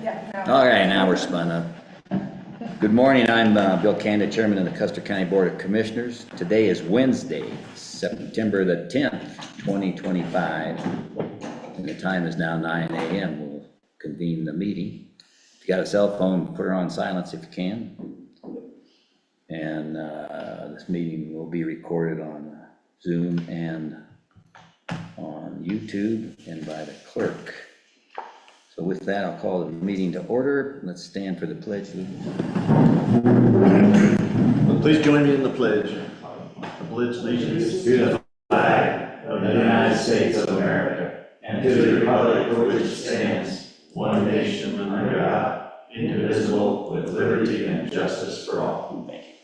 Yeah. All right, now we're spun up. Good morning, I'm Bill Canada, Chairman of the Custer County Board of Commissioners. Today is Wednesday, September the 10th, 2025. And the time is now 9 a.m. We'll convene the meeting. If you got a cell phone, put her on silence if you can. And this meeting will be recorded on Zoom and on YouTube and by the clerk. So with that, I'll call the meeting to order. Let's stand for the pledge. Please join me in the pledge. I pledge allegiance to the flag of the United States of America and to the republic for which it stands, one nation under God, indivisible, with liberty and justice for all. Thank you.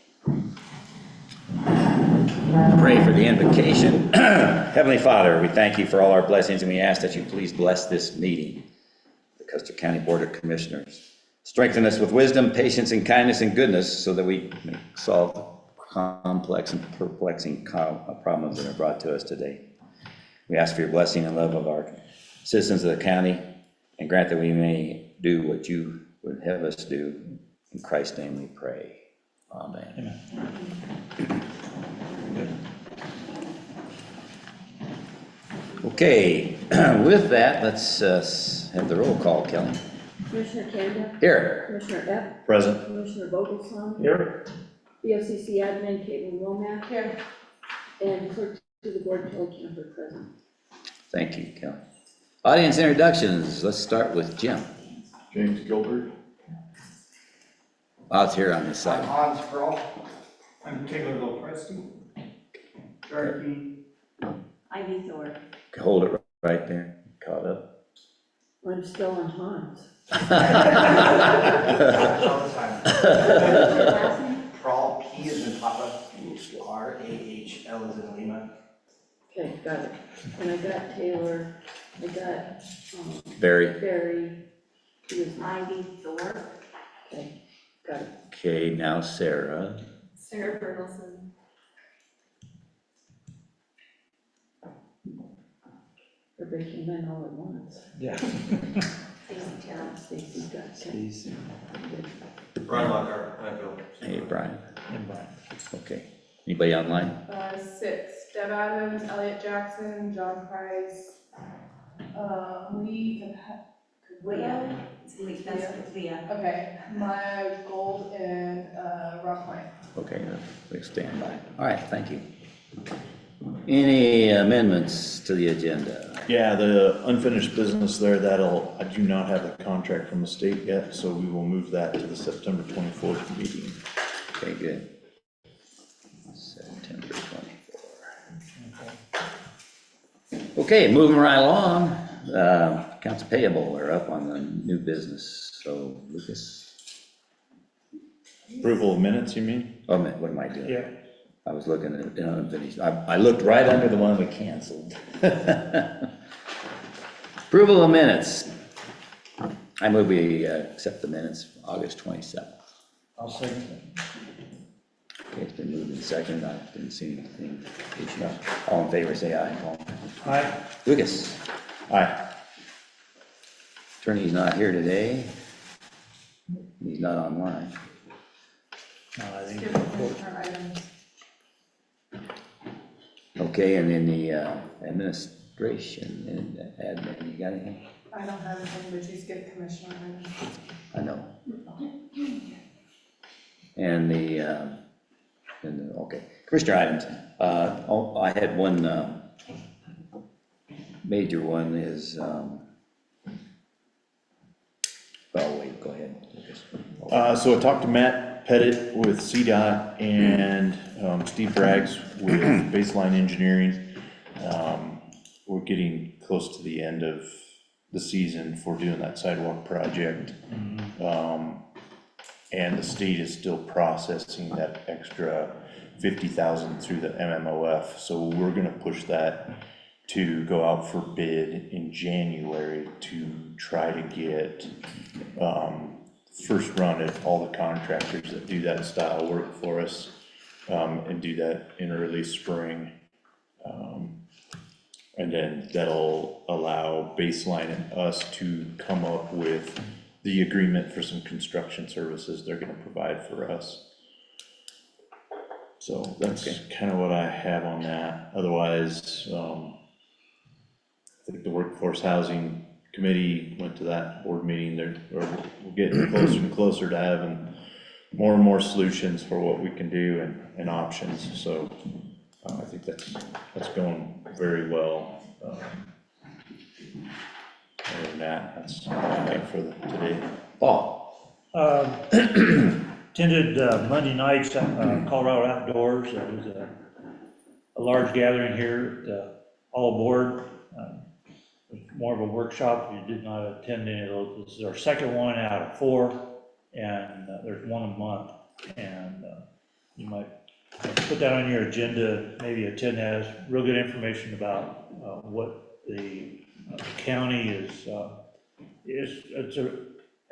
Pray for the invocation. Heavenly Father, we thank you for all our blessings, and we ask that you please bless this meeting. Custer County Board of Commissioners. Strengthen us with wisdom, patience, and kindness and goodness so that we may solve complex and perplexing problems that are brought to us today. We ask for your blessing and love of our citizens of the county and grant that we may do what you would have us do. In Christ's name we pray. Amen. Amen. Okay, with that, let's have the roll call, Kelly. Commissioner Canada? Here. Commissioner Epp? Present. Commissioner Vogelsong? Here. BOCC Admin Caitlin Womack? Here. And Clerk to the Board Kelly Camper present. Thank you, Kelly. Audience introductions, let's start with Jim. James Gilbert. Out here on this I'm side. Hans Kroll. I'm Taylor Lopresti. Darby. Ivy Thorpe. Hold it right there, caught up. I'm still on Hans. All the time. Last name? Kroll, P is in Papa, R-A-H-L is in Lima. Okay, got it. And I got Taylor, I got, Barry. Barry, who is Ivy Thorpe. Okay, got it. Okay, now Sarah. Sarah Bertelson. Everybody came in all at once. Yeah. Stacy Terrell. Stacy got it. Stacy. Brian Lockhart, I'm Bill. Hey, Brian. And Brian. Okay. Anybody online? 6. Deb Adams, Elliot Jackson, John Price, Lee Leah. It's Leah. That's Leah. Okay, Maya Gold and Rob White. Okay, we stand by. All right, thank you. Any amendments to the agenda? Yeah, the unfinished business there, I do not have a contract from the state yet, so we will move that to the September 24th meeting. Okay, good. September 24. Okay, moving right along. Accounts payable are up on the new business. So, Lucas. Approval of minutes, you mean? Oh, man, what am I doing? Yeah. I was looking at it unfinished. I looked right under the one we canceled. Approval of minutes. I move we accept the minutes, August 27th. I'll second it. Okay, it's been moved and seconded. I didn't see anything. All in favor, say aye. Aye. Lucas. Aye. Attorney's not here today. He's not online. Skip our items. Okay, and then the administration and admin, you got anything? I don't have anything, but you skipped commissioner items. I know. And okay, commissioner items. I had one major one is, well, wait, go ahead. So I talked to Matt Pettit with CDOT and Steve Braggs with Baseline Engineering. We're getting close to the end of the season for doing that sidewalk project. And the state is still processing that extra 50,000 through the MMOF. So we're gonna push that to go out for bid in January to try to get first run at all the contractors that do that style work for us, and do that in early spring. And then that'll allow Baseline and us to come up with the agreement for some construction services they're gonna provide for us. So that's kind of what I have on that. Otherwise, I think the Workforce Housing Committee went to that board meeting. We're getting closer and closer to having more and more solutions for what we can do and options. So I think that's going very well. Other than that, that's all I have for today. Paul? Attended Monday nights at Colorado Outdoors. It was a large gathering here at all aboard. It was more of a workshop. If you did not attend any of those, this is our second one out of 4, and there's one a month. And you might put that on your agenda, maybe attend that. It's real good information about what the county is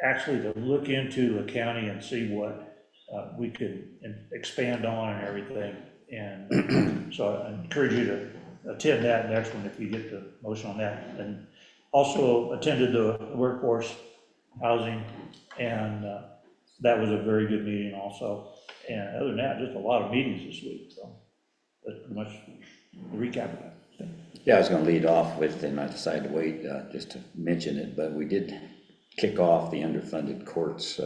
actually to look into the county and see what we could expand on and everything. And so I encourage you to attend that next one if you get the motion on that. And also attended the workforce housing, and that was a very good meeting also. And other than that, just a lot of meetings this week, so that's pretty much the recap of that. Yeah, I was gonna lead off with, and I decided to wait just to mention it, but we did kick off the underfunded courts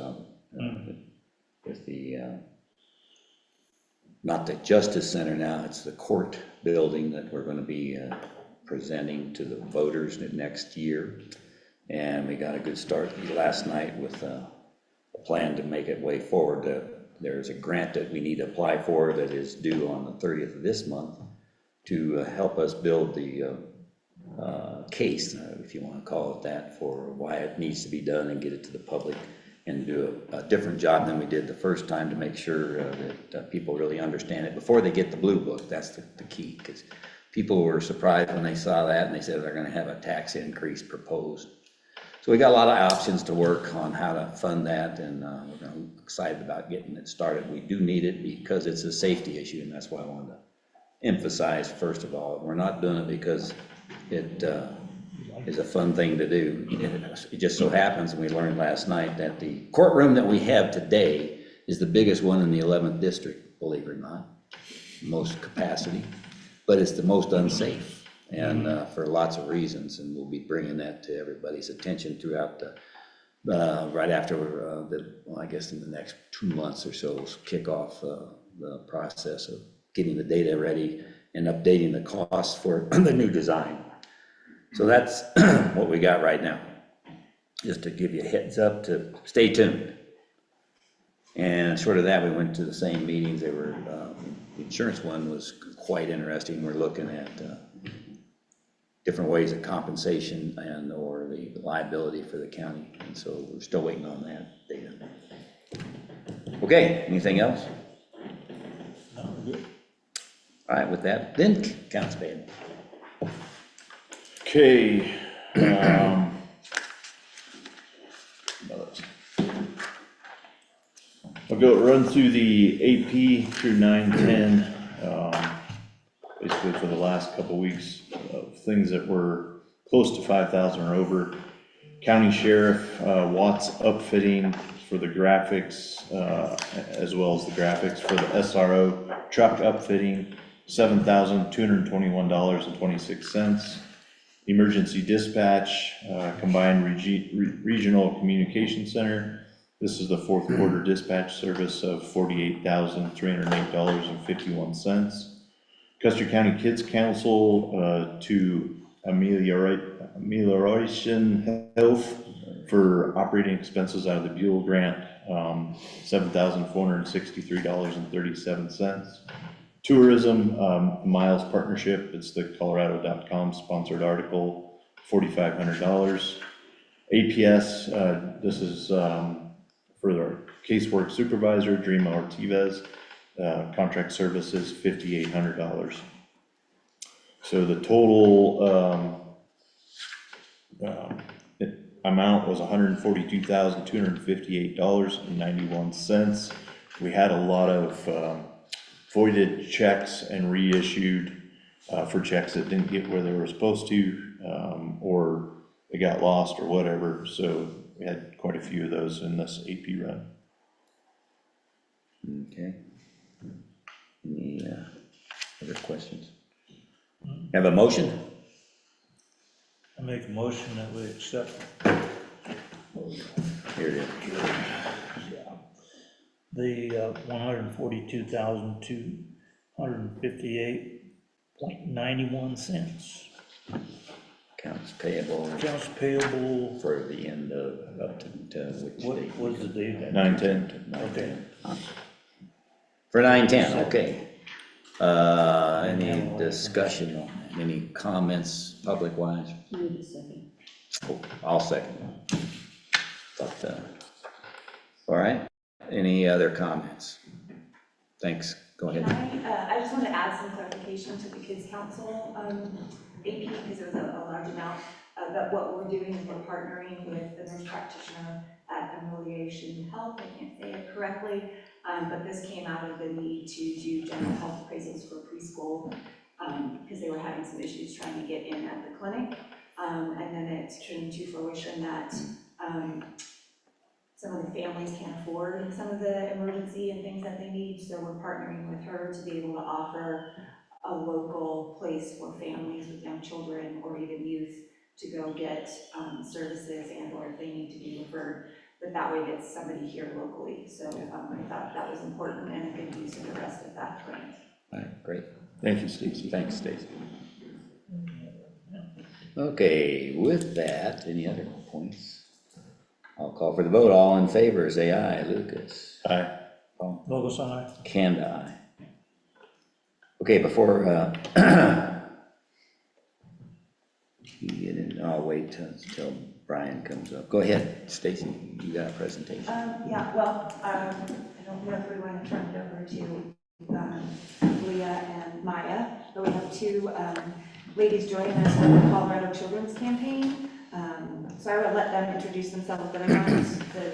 with the, not the Justice Center now, it's the court building that we're gonna be presenting to the voters next year. And we got a good start last night with a plan to make it way forward. There's a grant that we need to apply for that is due on the 30th of this month to help us build the case, if you want to call it that, for why it needs to be done and get it to the public, and do a different job than we did the first time to make sure that people really understand it before they get the blue book. That's the key, because people were surprised when they saw that and they said they're going to have a tax increase proposed. So we got a lot of options to work on how to fund that, and we're excited about getting it started. We do need it because it's a safety issue, and that's why I wanted to emphasize, first of all, we're not doing it because it is a fun thing to do. It just so happens, and we learned last night, that the courtroom that we have today is the biggest one in the 11th district, believe it or not, most capacity, but it's the most unsafe, and for lots of reasons, and we'll be bringing that to everybody's attention throughout the right after well, I guess in the next 2 months or so, kick off the process of getting the data ready and updating the costs for the new design. So that's what we got right now, just to give you a heads up to stay tuned. And short of that, we went to the same meetings. They were, the insurance one was quite interesting. We're looking at different ways of compensation and or the liability for the county. And so we're still waiting on that data. Okay, anything else? No, we're good. All right, with that, then accounts payable. Okay, I'll run through the AP through 9/10, basically for the last couple weeks of things that were close to 5,000 or over. County Sheriff Watts upfitting for the graphics, as well as the graphics for the SRO truck upfitting, $7,221.26. Emergency dispatch, combined regional communication center. This is the fourth quarter dispatch service of $48,308.51. Custer County Kids Council to amelioration health for operating expenses out of the Buell grant, $7,463.37. Tourism, Miles Partnership, it's the Colorado.com sponsored article, $4,500. APS, this is for the casework supervisor, Dreama Ortiz, contract services, $5,800. So the total amount was $142,258.91. We had a lot of voided checks and reissued for checks that didn't get where they were supposed to, or they got lost or whatever. So we had quite a few of those in this AP run. Okay. Any other questions? Have a motion? I make a motion that we accept. Here it is. The $142,258.91. Accounts payable Accounts payable, for the end of, up to which what date? was the date? 9/10. Okay. For 9/10, okay. Any discussion, any comments public-wise? Need a second. Oh, I'll second. All right, any other comments? Thanks, go ahead. I just wanted to add some clarification to the Kids Council AP, because it was a large amount. But what we're doing is we're partnering with the nurse practitioner at Amelioration Health, I can't say it correctly, but this came out of the need to do general health appraisals for preschool, because they were having some issues trying to get in at the clinic. And then it came to fruition that some of the families can't afford some of the emergency and things that they need, so we're partnering with her to be able to offer a local place for families with young children or even youth to go get services and or if they need to be referred, but that way gets somebody here locally. So I thought that was important and a good use of the rest of that grant. All right, great. Thank you, Stacy. Thanks, Stacy. Okay, with that, any other points? I'll call for the vote. All in favor, say aye. Lucas. Aye. Paul. Logos aye. Kanda, aye. Okay, before, you get in, I'll wait till Brian comes up. Go ahead, Stacy, you got a presentation. Yeah, well, I don't know if we want to turn it over to Leah and Maya, but we have two ladies joining us from the Colorado Children's Campaign. So I would let them introduce themselves, but I want the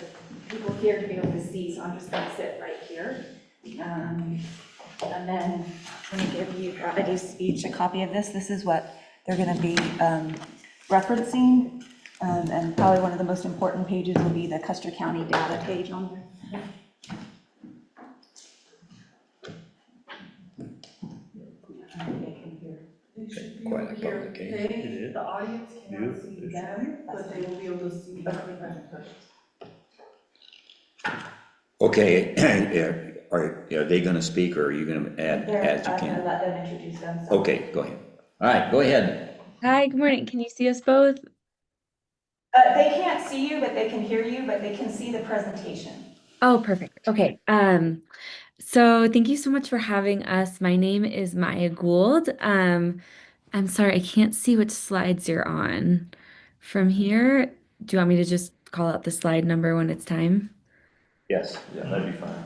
people here to be able to see, so I'm just going to sit right here. And then I'm going to give you guys each a copy of this. This is what they're going to be referencing. And probably one of the most important pages will be the Custer County data page on there. Quite a public, eh? They, the audience cannot see them, but they will be able to see the presentation. Okay, are they gonna speak or are you gonna add as you I'm going to can? let them introduce themselves. Okay, go ahead. All right, go ahead. Hi, good morning. Can you see us both? They can't see you, but they can hear you, but they can see the presentation. Oh, perfect. Okay. So thank you so much for having us. My name is Maya Gould. I'm sorry, I can't see which slides you're on. From here, do you want me to just call out the slide number when it's time? Yes. Yeah, that'd be fine.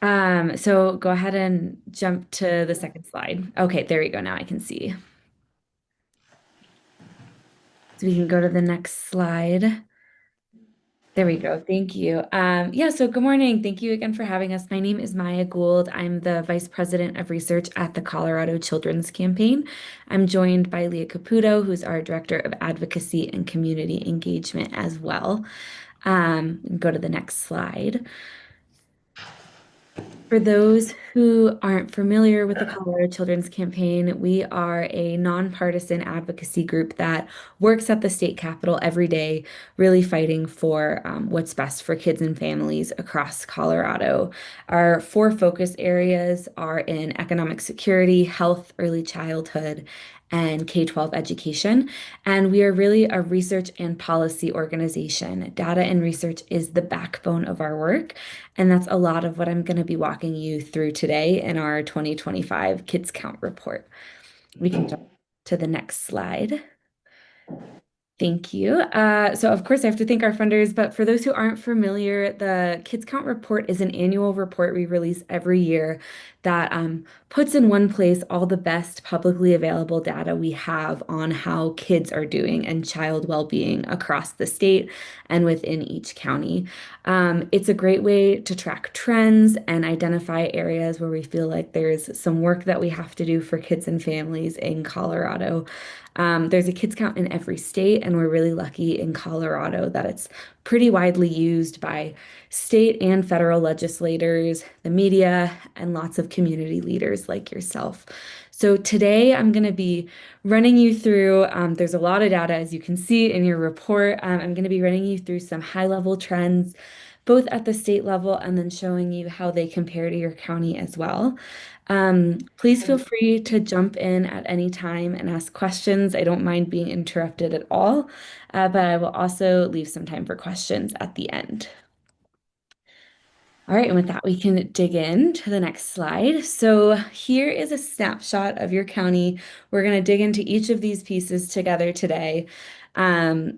Yeah. So go ahead and jump to the second slide. Okay, there we go. Now I can see. So we can go to the next slide. There we go. Thank you. Yeah, so good morning. Thank you again for having us. My name is Maya Gould. I'm the Vice President of Research at the Colorado Children's Campaign. I'm joined by Leah Caputo, who's our Director of Advocacy and Community Engagement as well. Go to the next slide. For those who aren't familiar with the Colorado Children's Campaign, we are a nonpartisan advocacy group that works at the state capitol every day, really fighting for what's best for kids and families across Colorado. Our 4 focus areas are in economic security, health, early childhood, and K-12 education. And we are really a research and policy organization. Data and research is the backbone of our work. And that's a lot of what I'm going to be walking you through today in our 2025 Kids Count report. We can jump to the next slide. Thank you. So of course I have to thank our funders, but for those who aren't familiar, the Kids Count report is an annual report we release every year that puts in one place all the best publicly available data we have on how kids are doing and child well-being across the state and within each county. It's a great way to track trends and identify areas where we feel like there's some work that we have to do for kids and families in Colorado. There's a kids count in every state, and we're really lucky in Colorado that it's pretty widely used by state and federal legislators, the media, and lots of community leaders like yourself. So today I'm going to be running you through, there's a lot of data as you can see in your report. I'm going to be running you through some high-level trends, both at the state level and then showing you how they compare to your county as well. Please feel free to jump in at any time and ask questions. I don't mind being interrupted at all, but I will also leave some time for questions at the end. All right, and with that, we can dig in to the next slide. So here is a snapshot of your county. We're going to dig into each of these pieces together today. So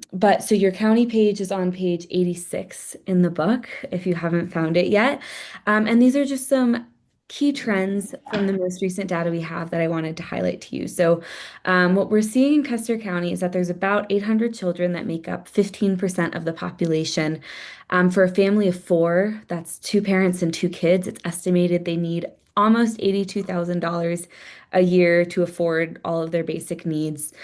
your county page is on page 86 in the book, if you haven't found it yet. And these are just some key trends from the most recent data we have that I wanted to highlight to you. So what we're seeing in Custer County is that there's about 800 children that make up 15% of the population. For a family of four, that's two parents and two kids, it's estimated they need almost $82,000 a year to afford all of their basic needs.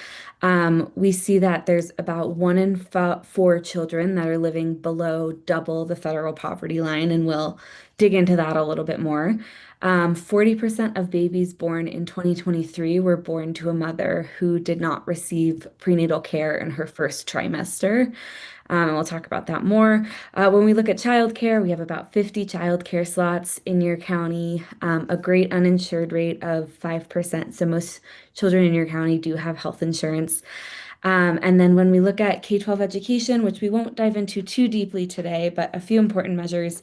We see that there's about 1 in 4 children that are living below double the federal poverty line, and we'll dig into that a little bit more. 40% of babies born in 2023 were born to a mother who did not receive prenatal care in her first trimester. And we'll talk about that more. When we look at childcare, we have about 50 childcare slots in your county, a great uninsured rate of 5%. So most children in your county do have health insurance. And then when we look at K-12 education, which we won't dive into too deeply today, but a few important measures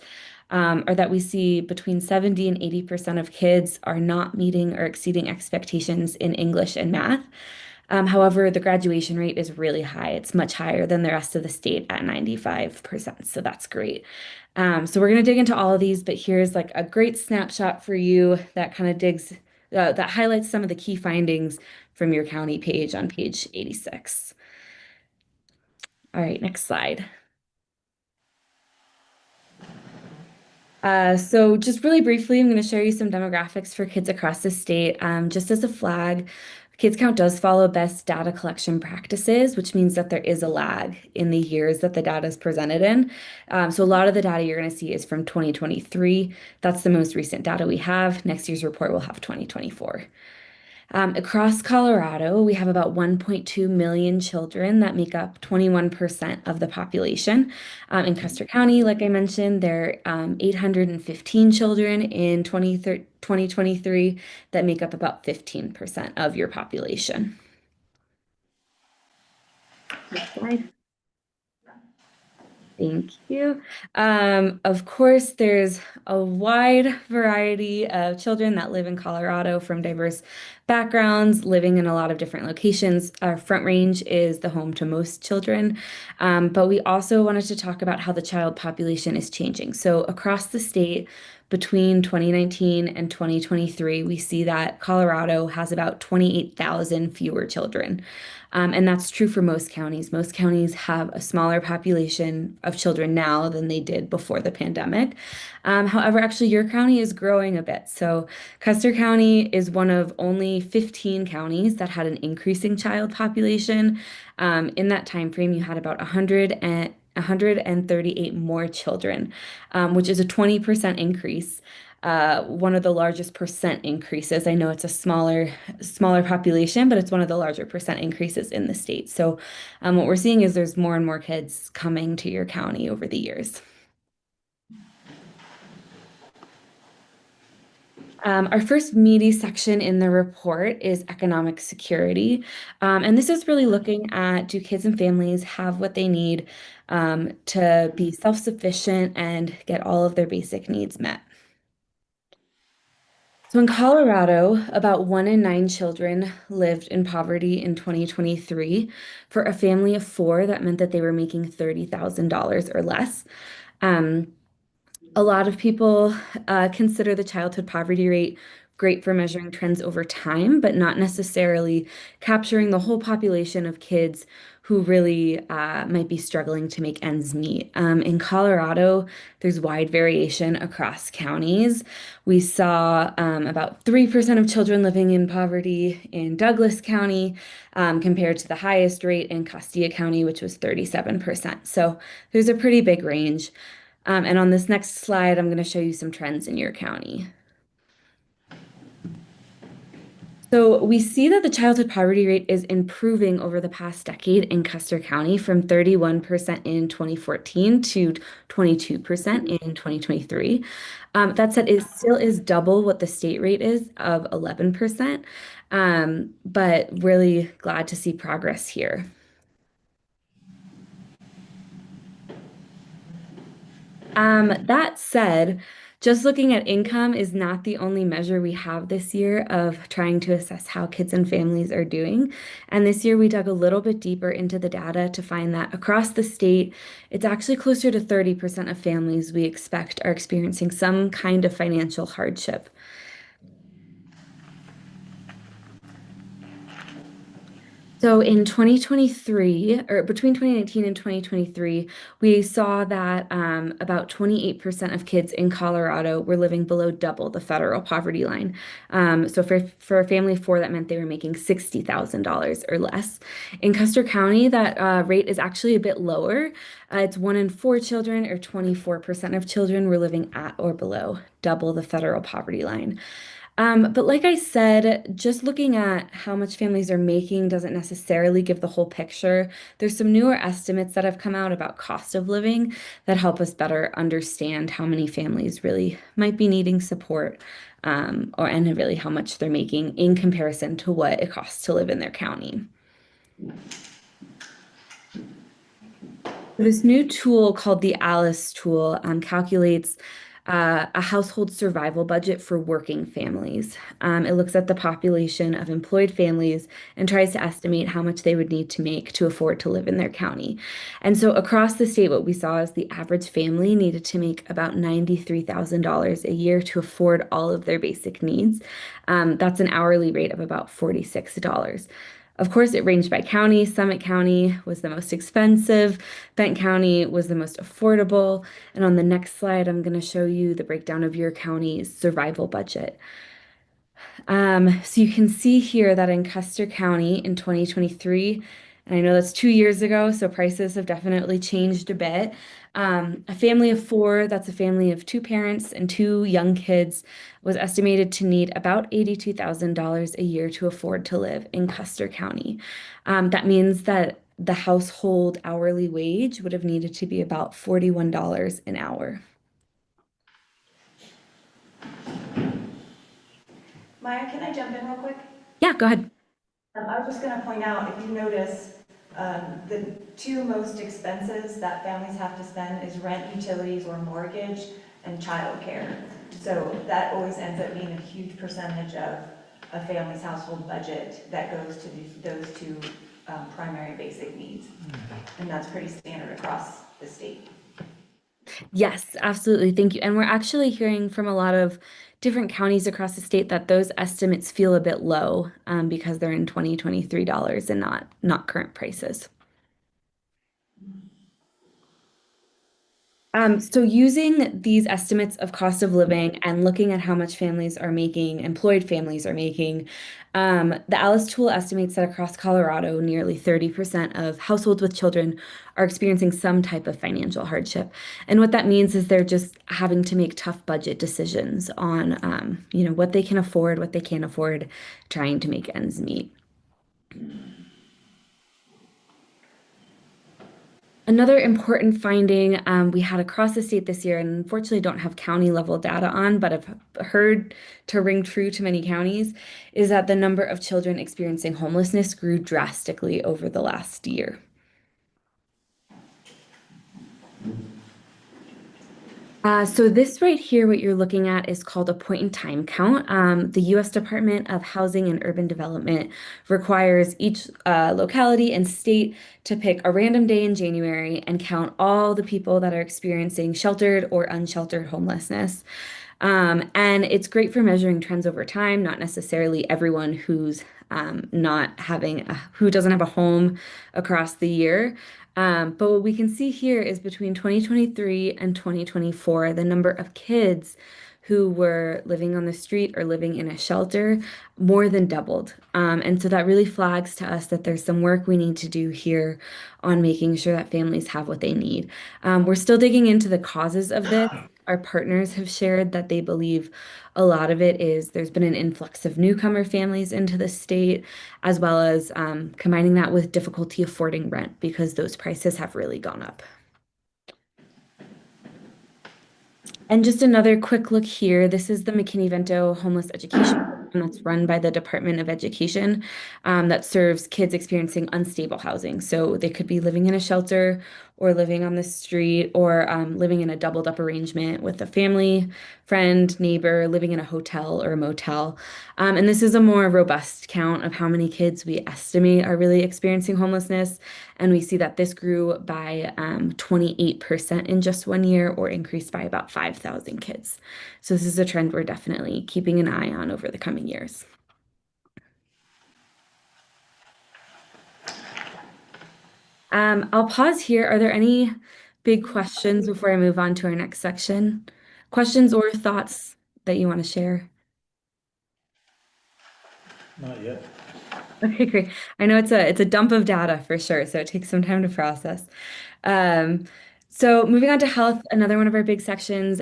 are that we see between 70 and 80% of kids are not meeting or exceeding expectations in English and math. However, the graduation rate is really high. It's much higher than the rest of the state at 95%. So that's great. So we're going to dig into all of these, but here's like a great snapshot for you that kind of that highlights some of the key findings from your county page on page 86. All right, next slide. So just really briefly, I'm going to show you some demographics for kids across the state. Just as a flag, Kids Count does follow best data collection practices, which means that there is a lag in the years that the data is presented in. So a lot of the data you're going to see is from 2023. That's the most recent data we have. Next year's report will have 2024. Across Colorado, we have about 1.2 million children that make up 21% of the population. In Custer County, like I mentioned, there are 815 children in 2023 that make up about 15% of your population. Next slide. Thank you. Of course, there's a wide variety of children that live in Colorado from diverse backgrounds, living in a lot of different locations. Our Front Range is the home to most children, but we also wanted to talk about how the child population is changing. So across the state, between 2019 and 2023, we see that Colorado has about 28,000 fewer children. And that's true for most counties. Most counties have a smaller population of children now than they did before the pandemic. However, actually, your county is growing a bit. So Custer County is one of only 15 counties that had an increasing child population. In that time frame, you had about 138 more children, which is a 20% increase. One of the largest percent increases. I know it's a smaller population, but it's one of the larger percent increases in the state. So what we're seeing is there's more and more kids coming to your county over the years. Our first meaty section in the report is economic security. And this is really looking at, do kids and families have what they need to be self-sufficient and get all of their basic needs met? So in Colorado, about 1 in 9 children lived in poverty in 2023. For a family of four, that meant that they were making $30,000 or less. A lot of people consider the childhood poverty rate great for measuring trends over time, but not necessarily capturing the whole population of kids who really might be struggling to make ends meet. In Colorado, there's wide variation across counties. We saw about 3% of children living in poverty in Douglas County, compared to the highest rate in Custer County, which was 37%. So there's a pretty big range. And on this next slide, I'm going to show you some trends in your county. So we see that the childhood poverty rate is improving over the past decade in Custer County from 31% in 2014 to 22% in 2023. That said, it still is double what the state rate is of 11%, but really glad to see progress here. That said, just looking at income is not the only measure we have this year of trying to assess how kids and families are doing. And this year we dug a little bit deeper into the data to find that across the state, it's actually closer to 30% of families we expect are experiencing some kind of financial hardship. So in 2023, or between 2019 and 2023, we saw that about 28% of kids in Colorado were living below double the federal poverty line. So for a family of four, that meant they were making $60,000 or less. In Custer County, that rate is actually a bit lower. It's 1 in 4 children, or 24% of children, were living at or below double the federal poverty line. But like I said, just looking at how much families are making doesn't necessarily give the whole picture. There's some newer estimates that have come out about cost of living that help us better understand how many families really might be needing support, and really how much they're making in comparison to what it costs to live in their county. This new tool called the ALICE tool calculates a household survival budget for working families. It looks at the population of employed families and tries to estimate how much they would need to make to afford to live in their county. And so across the state, what we saw is the average family needed to make about $93,000 a year to afford all of their basic needs. That's an hourly rate of about $46. Of course, it ranged by county. Summit County was the most expensive. Benton County was the most affordable. And on the next slide, I'm going to show you the breakdown of your county's survival budget. So you can see here that in Custer County in 2023, and I know that's 2 years ago, so prices have definitely changed a bit. A family of four, that's a family of 2 parents and 2 young kids, was estimated to need about $82,000 a year to afford to live in Custer County. That means that the household hourly wage would have needed to be about $41 an hour. Maya, can I jump in real quick? Yeah, go ahead. I was just going to point out, if you notice, the 2 most expenses that families have to spend is rent, utilities, or mortgage, and childcare. So that always ends up being a huge percentage of a family's household budget that goes to those 2 primary basic needs. And that's pretty standard across the state. Yes, absolutely. Thank you. And we're actually hearing from a lot of different counties across the state that those estimates feel a bit low, because they're in 2023 dollars and not current prices. So using these estimates of cost of living and looking at how much families are making, employed families are making, the ALICE tool estimates that across Colorado, nearly 30% of households with children are experiencing some type of financial hardship. And what that means is they're just having to make tough budget decisions on, what they can afford, what they can't afford, trying to make ends meet. Another important finding we had across the state this year, and unfortunately don't have county level data on, but I've heard to ring true to many counties, is that the number of children experiencing homelessness grew drastically over the last year. So this right here, what you're looking at is called a point-in-time count. The U.S. Department of Housing and Urban Development requires each locality and state to pick a random day in January and count all the people that are experiencing sheltered or unsheltered homelessness. And it's great for measuring trends over time, not necessarily everyone who's who doesn't have a home across the year. But what we can see here is between 2023 and 2024, the number of kids who were living on the street or living in a shelter more than doubled. And so that really flags to us that there's some work we need to do here on making sure that families have what they need. We're still digging into the causes of this. Our partners have shared that they believe a lot of it is there's been an influx of newcomer families into the state, as well as combining that with difficulty affording rent because those prices have really gone up. And just another quick look here. This is the McKinney-Vento Homeless Education Program that's run by the Department of Education that serves kids experiencing unstable housing. So they could be living in a shelter or living on the street or living in a doubled up arrangement with a family, friend, neighbor, living in a hotel or a motel. And this is a more robust count of how many kids we estimate are really experiencing homelessness. And we see that this grew by 28% in just 1 year or increased by about 5,000 kids. So this is a trend we're definitely keeping an eye on over the coming years. I'll pause here. Are there any big questions before I move on to our next section? Questions or thoughts that you want to share? Not yet. Okay, great. I know it's a dump of data for sure, so it takes some time to process. Um, so moving on to health, another one of our big sections.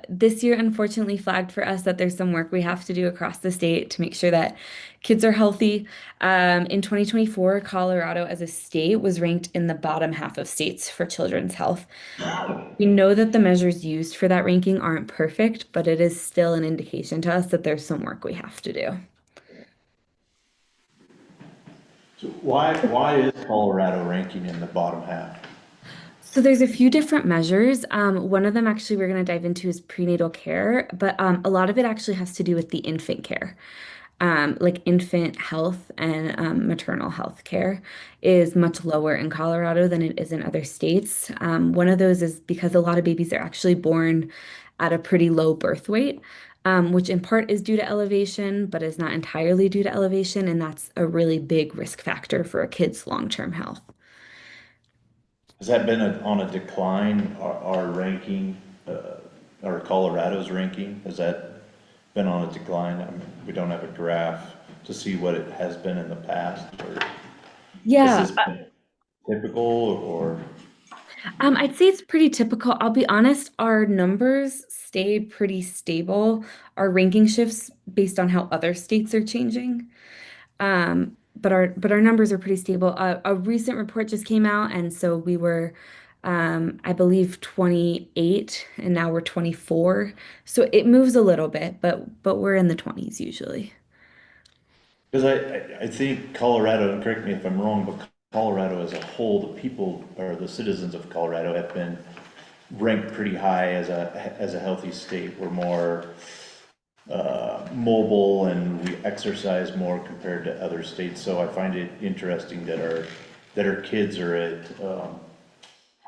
This year, unfortunately, flagged for us that there's some work we have to do across the state to make sure that kids are healthy. In 2024, Colorado as a state was ranked in the bottom half of states for children's health. We know that the measures used for that ranking aren't perfect, but it is still an indication to us that there's some work we have to do. So why is Colorado ranking in the bottom half? So there's a few different measures. One of them actually we're going to dive into is prenatal care, but a lot of it actually has to do with the infant care. Like infant health and maternal health care is much lower in Colorado than it is in other states. One of those is because a lot of babies are actually born at a pretty low birth weight, which in part is due to elevation, but is not entirely due to elevation, and that's a really big risk factor for a kid's long-term health. Has that been on a decline, our ranking, or Colorado's ranking? Has that been on a decline? I mean, we don't have a graph to see what it has been in the past, or Yeah, has this been typical, or? I'd say it's pretty typical. I'll be honest, our numbers stay pretty stable. Our ranking shifts based on how other states are changing. But our numbers are pretty stable. A recent report just came out, and so we were, I believe, 28, and now we're 24. So it moves a little bit, but we're in the 20s usually. Because I think Colorado, and correct me if I'm wrong, but Colorado as a whole, the people, or the citizens of Colorado have been ranked pretty high as a healthy state. We're more mobile and we exercise more compared to other states. So I find it interesting that our kids are at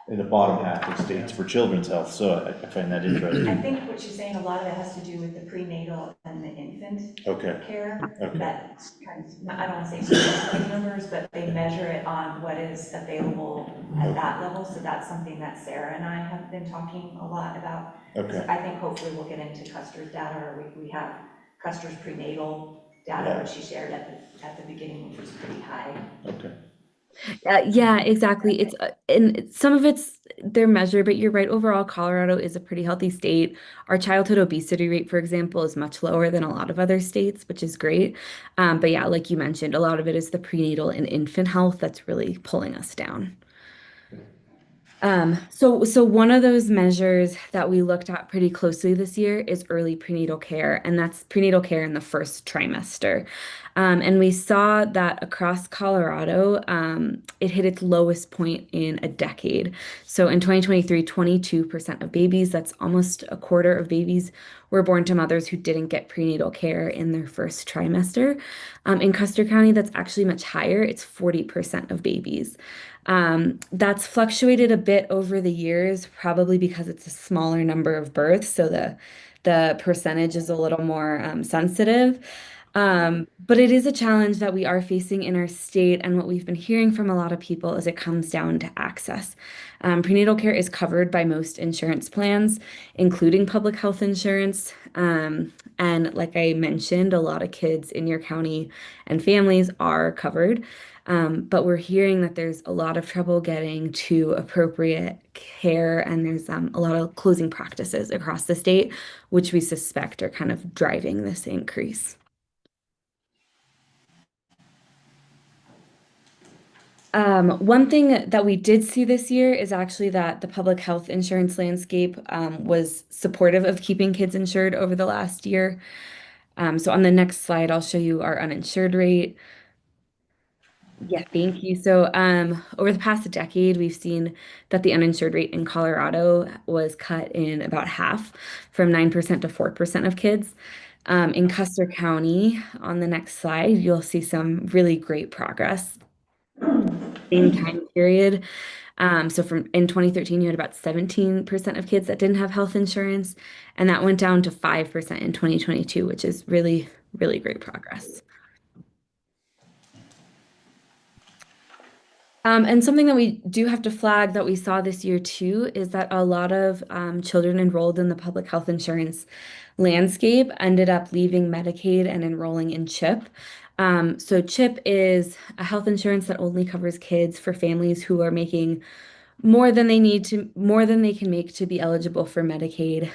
in the bottom half of states for children's health. So I find that I interesting. think what she's saying, a lot of it has to do with the prenatal and the infant Okay. care. Okay. That kind of, I don't want to say specific numbers, but they measure it on what is available at that level. So that's something that Sarah and I have been talking a lot about. Okay. So I think hopefully we'll get into Custer's data, or we have Custer's prenatal data, which she shared at the beginning, which was pretty high. Okay. Yeah, exactly. And some of it's their measure, but you're right. Overall, Colorado is a pretty healthy state. Our childhood obesity rate, for example, is much lower than a lot of other states, which is great. But yeah, like you mentioned, a lot of it is the prenatal and infant health that's really pulling us down. So one of those measures that we looked at pretty closely this year is early prenatal care, and that's prenatal care in the first trimester. And we saw that across Colorado, it hit its lowest point in a decade. So in 2023, 22% of babies, that's almost a quarter of babies, were born to mothers who didn't get prenatal care in their first trimester. In Custer County, that's actually much higher. It's 40% of babies. That's fluctuated a bit over the years, probably because it's a smaller number of births, so the percentage is a little more sensitive. But it is a challenge that we are facing in our state, and what we've been hearing from a lot of people is it comes down to access. Prenatal care is covered by most insurance plans, including public health insurance. And like I mentioned, a lot of kids in your county and families are covered. But we're hearing that there's a lot of trouble getting to appropriate care, and there's a lot of closing practices across the state, which we suspect are kind of driving this increase. One thing that we did see this year is actually that the public health insurance landscape was supportive of keeping kids insured over the last year. So on the next slide, I'll show you our uninsured rate. Yeah, thank you. So over the past decade, we've seen that the uninsured rate in Colorado was cut in about half, from 9% to 4% of kids. In Custer County, on the next slide, you'll see some really great progress. Same time period. So from in 2013, you had about 17% of kids that didn't have health insurance, and that went down to 5% in 2022, which is really, really great progress. And something that we do have to flag that we saw this year too is that a lot of children enrolled in the public health insurance landscape ended up leaving Medicaid and enrolling in CHIP. So CHIP is a health insurance that only covers kids for families who are making more than more than they can make to be eligible for Medicaid,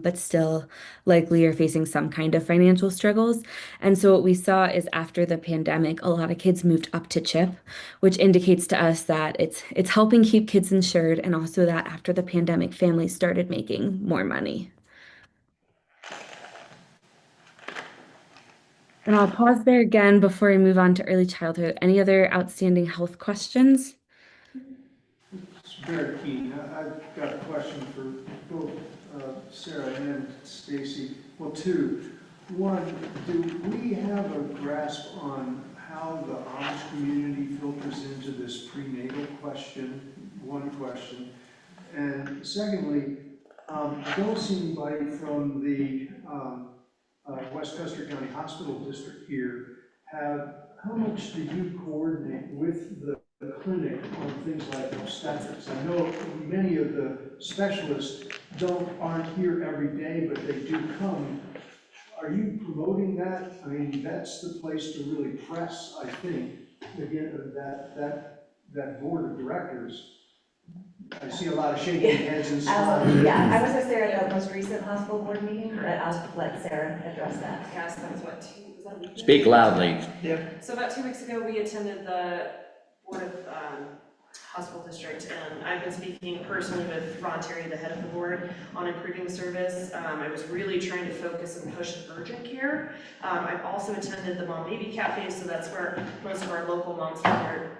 but still likely are facing some kind of financial struggles. And so what we saw is after the pandemic, a lot of kids moved up to CHIP, which indicates to us that it's helping keep kids insured, and also that after the pandemic, families started making more money. And I'll pause there again before I move on to early childhood. Any other outstanding health questions? It's very keen. I've got a question for both Sarah and Stacy. Well, two. One, do we have a grasp on how the Amish community filters into this prenatal question? One question. And secondly, I don't see anybody from the West Custer County Hospital District here. How much do you coordinate with the clinic on things like obstetrics? I know many of the specialists aren't here every day, but they do come. Are you promoting that? I mean, that's the place to really press, I think, again, that board of directors. I see a lot of shaking heads and smiles. Yeah, I was just there at the most recent hospital board meeting, but I'll let Sarah address that. Yeah, so that was what, was that a week ago? Speak loudly. Yep. So about 2 weeks ago, we attended the Board of Hospital District, and I've been speaking personally with Ron Terry, the head of the board, on improving the service. I was really trying to focus and push urgent care. I've also attended the Mom Baby Cafe, so that's where most of our local moms with their,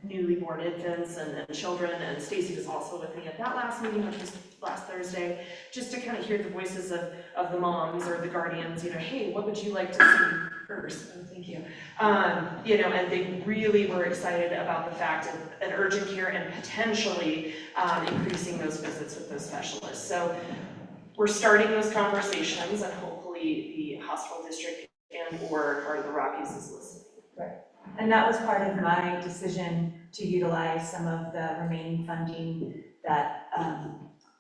newly born infants and children, and Stacy was also with me at that last meeting, which was last Thursday, just to kind of hear the voices of the moms or the guardians, hey, what would you like to see first? Oh, thank you. And they really were excited about the fact of an urgent care and potentially increasing those visits with those specialists. So we're starting those conversations, and hopefully the hospital district or the Rockies is listening. Right. And that was part of my decision to utilize some of the remaining funding that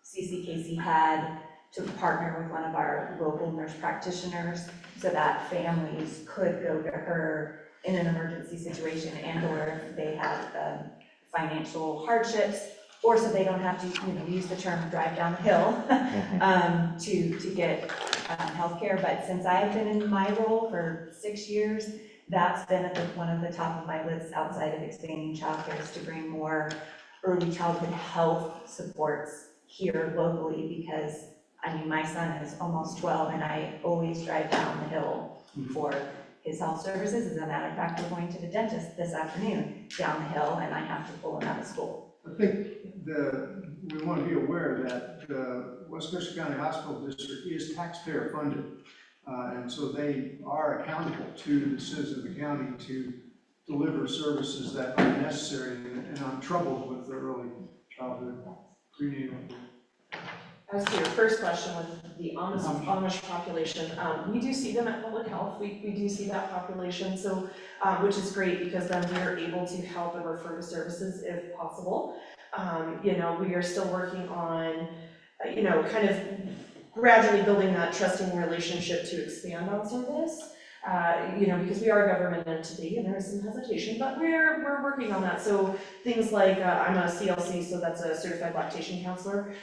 CCKC had to partner with one of our local nurse practitioners so that families could go to her in an emergency situation, and or if they have financial hardships, or so they don't have to use the term drive down the hill to get healthcare. But since I've been in my role for 6 years, that's been at one of the top of my lists outside of expanding childcare, is to bring more early childhood health supports here locally, because my son is almost 12 and I always drive down the hill for his health services. As a matter of fact, we're going to the dentist this afternoon down the hill, and I have to pull him out of school. I think we want to be aware that the West Custer County Hospital District is taxpayer funded. And so they are accountable to the citizens of the county to deliver services that are necessary, and I'm troubled with the early childhood prenatal. As to your first question with the Amish population, we do see them at public health, we do see that population, so, which is great because then we are able to help and refer to services if possible. You know, we are still working on, you know, kind of gradually building that trusting relationship to expand on service. You know, because we are a government entity and there is some hesitation, but we're working on that. So things like, I'm a CLC, so that's a certified lactation counselor,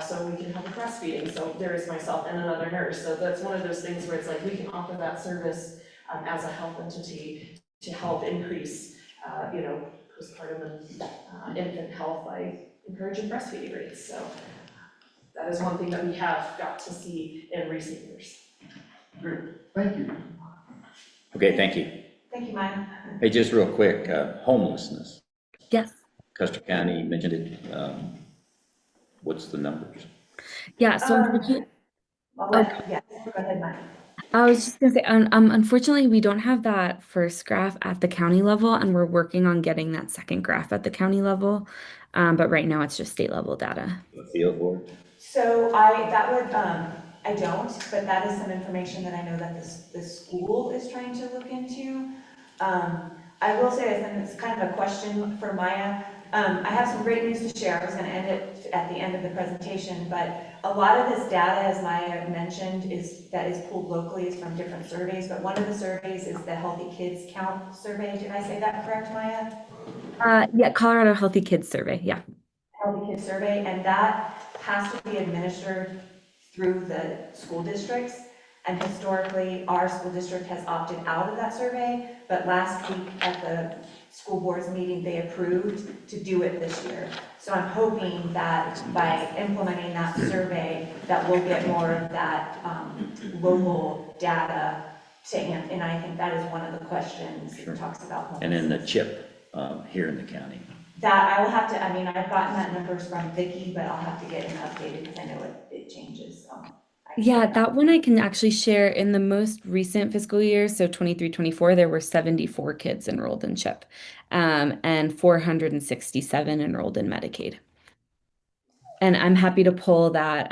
so we can help with breastfeeding. So there is myself and another nurse. So that's one of those things where it's like we can offer that service as a health entity to help increase, you know, postpartum and infant health by encouraging breastfeeding rates. So that is one thing that we have got to see in recent years. Great, thank you. Okay, thank you. Thank you, Maya. Hey, just real quick, homelessness. Yes. Custer County mentioned it. What's the numbers? Yeah, so unfortunately, Yes, go ahead, Maya. I was just gonna say, unfortunately, we don't have that first graph at the county level, and we're working on getting that second graph at the county level. But right now, it's just state level data. Field board? So I don't, but that is some information that I know that the school is trying to look into. I will say, and it's kind of a question for Maya, I have some great news to share. I was gonna end it at the end of the presentation, but a lot of this data, as Maya mentioned, that is pulled locally is from different surveys, but one of the surveys is the Healthy Kids Count survey. Did I say that correct, Maya? Yeah, Colorado Healthy Kids Survey, yeah. Healthy Kids Survey, and that has to be administered through the school districts. And historically, our school district has opted out of that survey, but last week at the school board's meeting, they approved to do it this year. So I'm hoping that by implementing that survey, that we'll get more of that local data to, and I think that is one of the questions it talks about. And then the CHIP here in the county. That I will have to, I mean, I've gotten that numbers from Vicki, but I'll have to get an updated because I know it changes, so. Yeah, that one I can actually share. In the most recent fiscal year, so 23-24, there were 74 kids enrolled in CHIP, and 467 enrolled in Medicaid. And I'm happy to pull that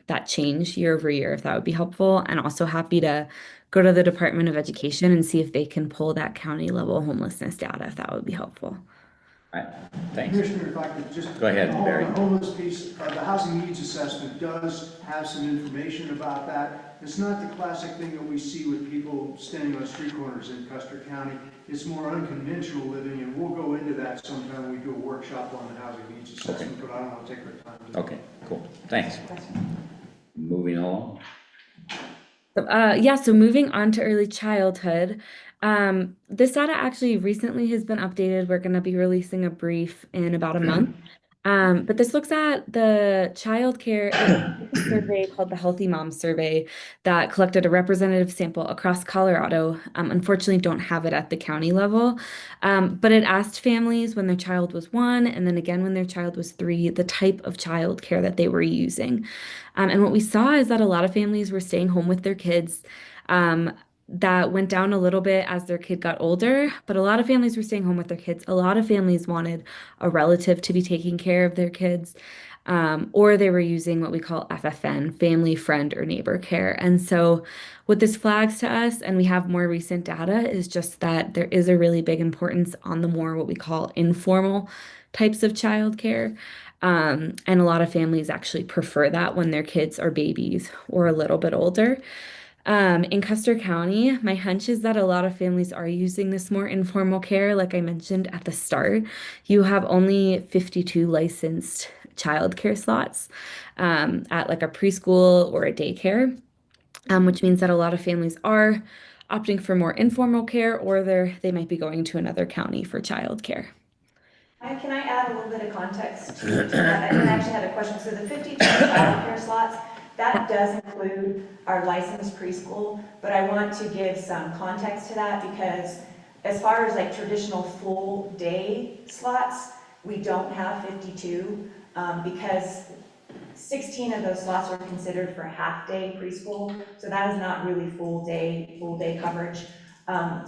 that change year over year if that would be helpful, and also happy to go to the Department of Education and see if they can pull that county level homelessness data if that would be helpful. All right, thanks. Commissioner, if I could just. Go ahead, Barry. The homeless piece, the housing needs assessment does have some information about that. It's not the classic thing that we see with people standing on street corners in Custer County. It's more unconventional living, and we'll go into that sometime when we do a workshop on the housing needs assessment, but I don't want to take our time. Okay, cool, thanks. Moving on. So, yeah, so moving on to early childhood. This data actually recently has been updated. We're going to be releasing a brief in about a month. But this looks at the child care survey called the Healthy Mom Survey that collected a representative sample across Colorado. Unfortunately, don't have it at the county level. But it asked families when their child was 1 and then again when their child was 3, the type of child care that they were using. And what we saw is that a lot of families were staying home with their kids. That went down a little bit as their kid got older, but a lot of families were staying home with their kids. A lot of families wanted a relative to be taking care of their kids, or they were using what we call FFN, family, friend, or neighbor care. And so what this flags to us, and we have more recent data, is just that there is a really big importance on the more what we call informal types of childcare. And a lot of families actually prefer that when their kids are babies or a little bit older. In Custer County, my hunch is that a lot of families are using this more informal care. Like I mentioned at the start, you have only 52 licensed childcare slots at like a preschool or a daycare, which means that a lot of families are opting for more informal care, or they might be going to another county for childcare. Can I add a little bit of context to that? I actually had a question. So the 52 childcare slots, that does include our licensed preschool, but I want to give some context to that because as far as like traditional full day slots, we don't have 52 because 16 of those slots are considered for half-day preschool, so that is not really full day coverage.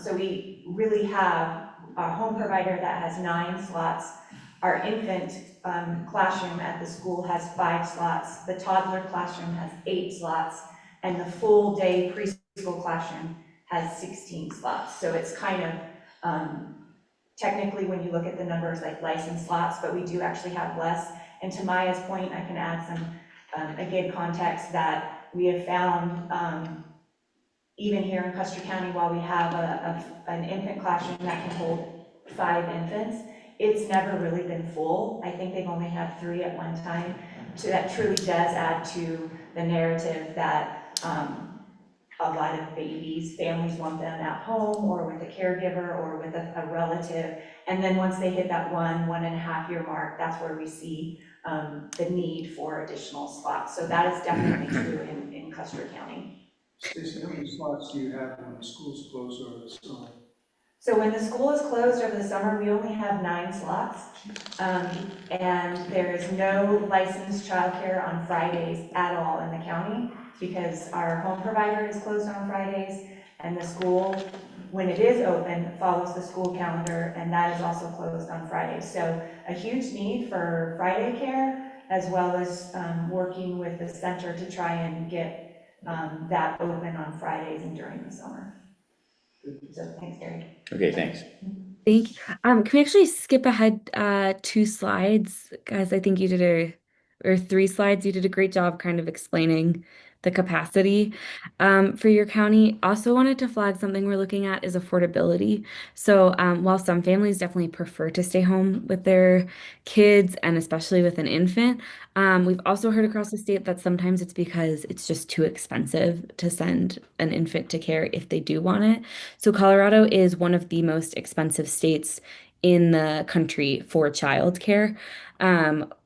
So we really have a home provider that has 9 slots Our infant classroom at the school has 5 slots, the toddler classroom has 8 slots, and the full-day preschool classroom has 16 slots. So it's kind of, technically, when you look at the numbers, like licensed slots, but we do actually have less. And to Maya's point, I can add some, again, context that we have found, even here in Custer County, while we have an infant classroom that can hold 5 infants, it's never really been full. I think they've only had 3 at one time. So that truly does add to the narrative that a lot of babies, families want them at home or with a caregiver or with a relative. And then once they hit that 1.5 year mark, that's where we see the need for additional slots. So that is definitely true in Custer County. Stacy, how many slots do you have when the school's closed over the summer? So when the school is closed over the summer, we only have 9 slots. And there is no licensed childcare on Fridays at all in the county because our home provider is closed on Fridays and the school, when it is open, follows the school calendar and that is also closed on Fridays. So a huge need for Friday care as well as working with the center to try and get that open on Fridays and during the summer. So thanks, Gary. Okay, thanks. Thank you. Can we actually skip ahead 2 slides? Guys, I think you did or 3 slides. You did a great job kind of explaining the capacity for your county. Also wanted to flag something we're looking at is affordability. So while some families definitely prefer to stay home with their kids and especially with an infant, we've also heard across the state that sometimes it's because it's just too expensive to send an infant to care if they do want it. So Colorado is one of the most expensive states in the country for childcare.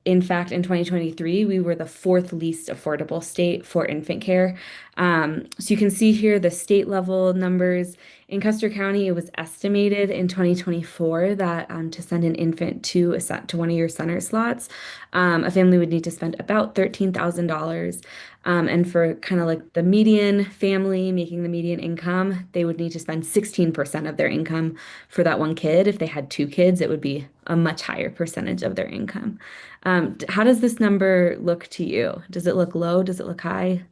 In fact, in 2023, we were the 4th least affordable state for infant care. So you can see here the state level numbers. In Custer County, it was estimated in 2024 that to send an infant to one of your center slots, a family would need to spend about $13,000. And for kind of like the median family making the median income, they would need to spend 16% of their income for that one kid. If they had 2 kids, it would be a much higher percentage of their income. How does this number look to you? Does it look low? Does it look high?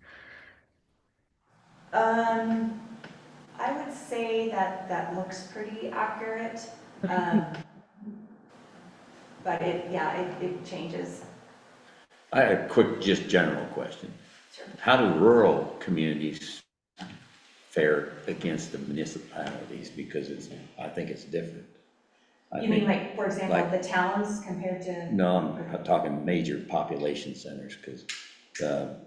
I would say that looks pretty accurate. But it changes. I have a quick, just general question. Sure. How do rural communities fare against the municipalities? Because I think it's different. You mean like, for example, like- the towns compared to? No, I'm talking major population centers, because the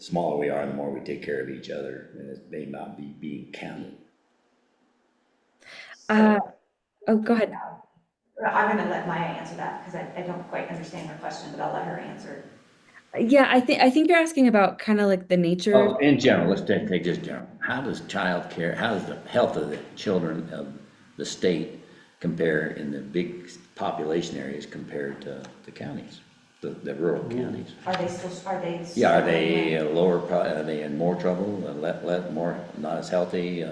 smaller we are, the more we take care of each other, and it may not be being counted. Oh, go ahead. I'm gonna let Maya answer that because I don't quite understand her question, but I'll let her answer. Yeah, I think you're asking about kind of like the nature. Oh, in general, let's take just general. How does the health of the children of the state compare in the big population areas compared to the counties, the rural counties? Are they still? Yeah, are they are they in more trouble, more, not as healthy?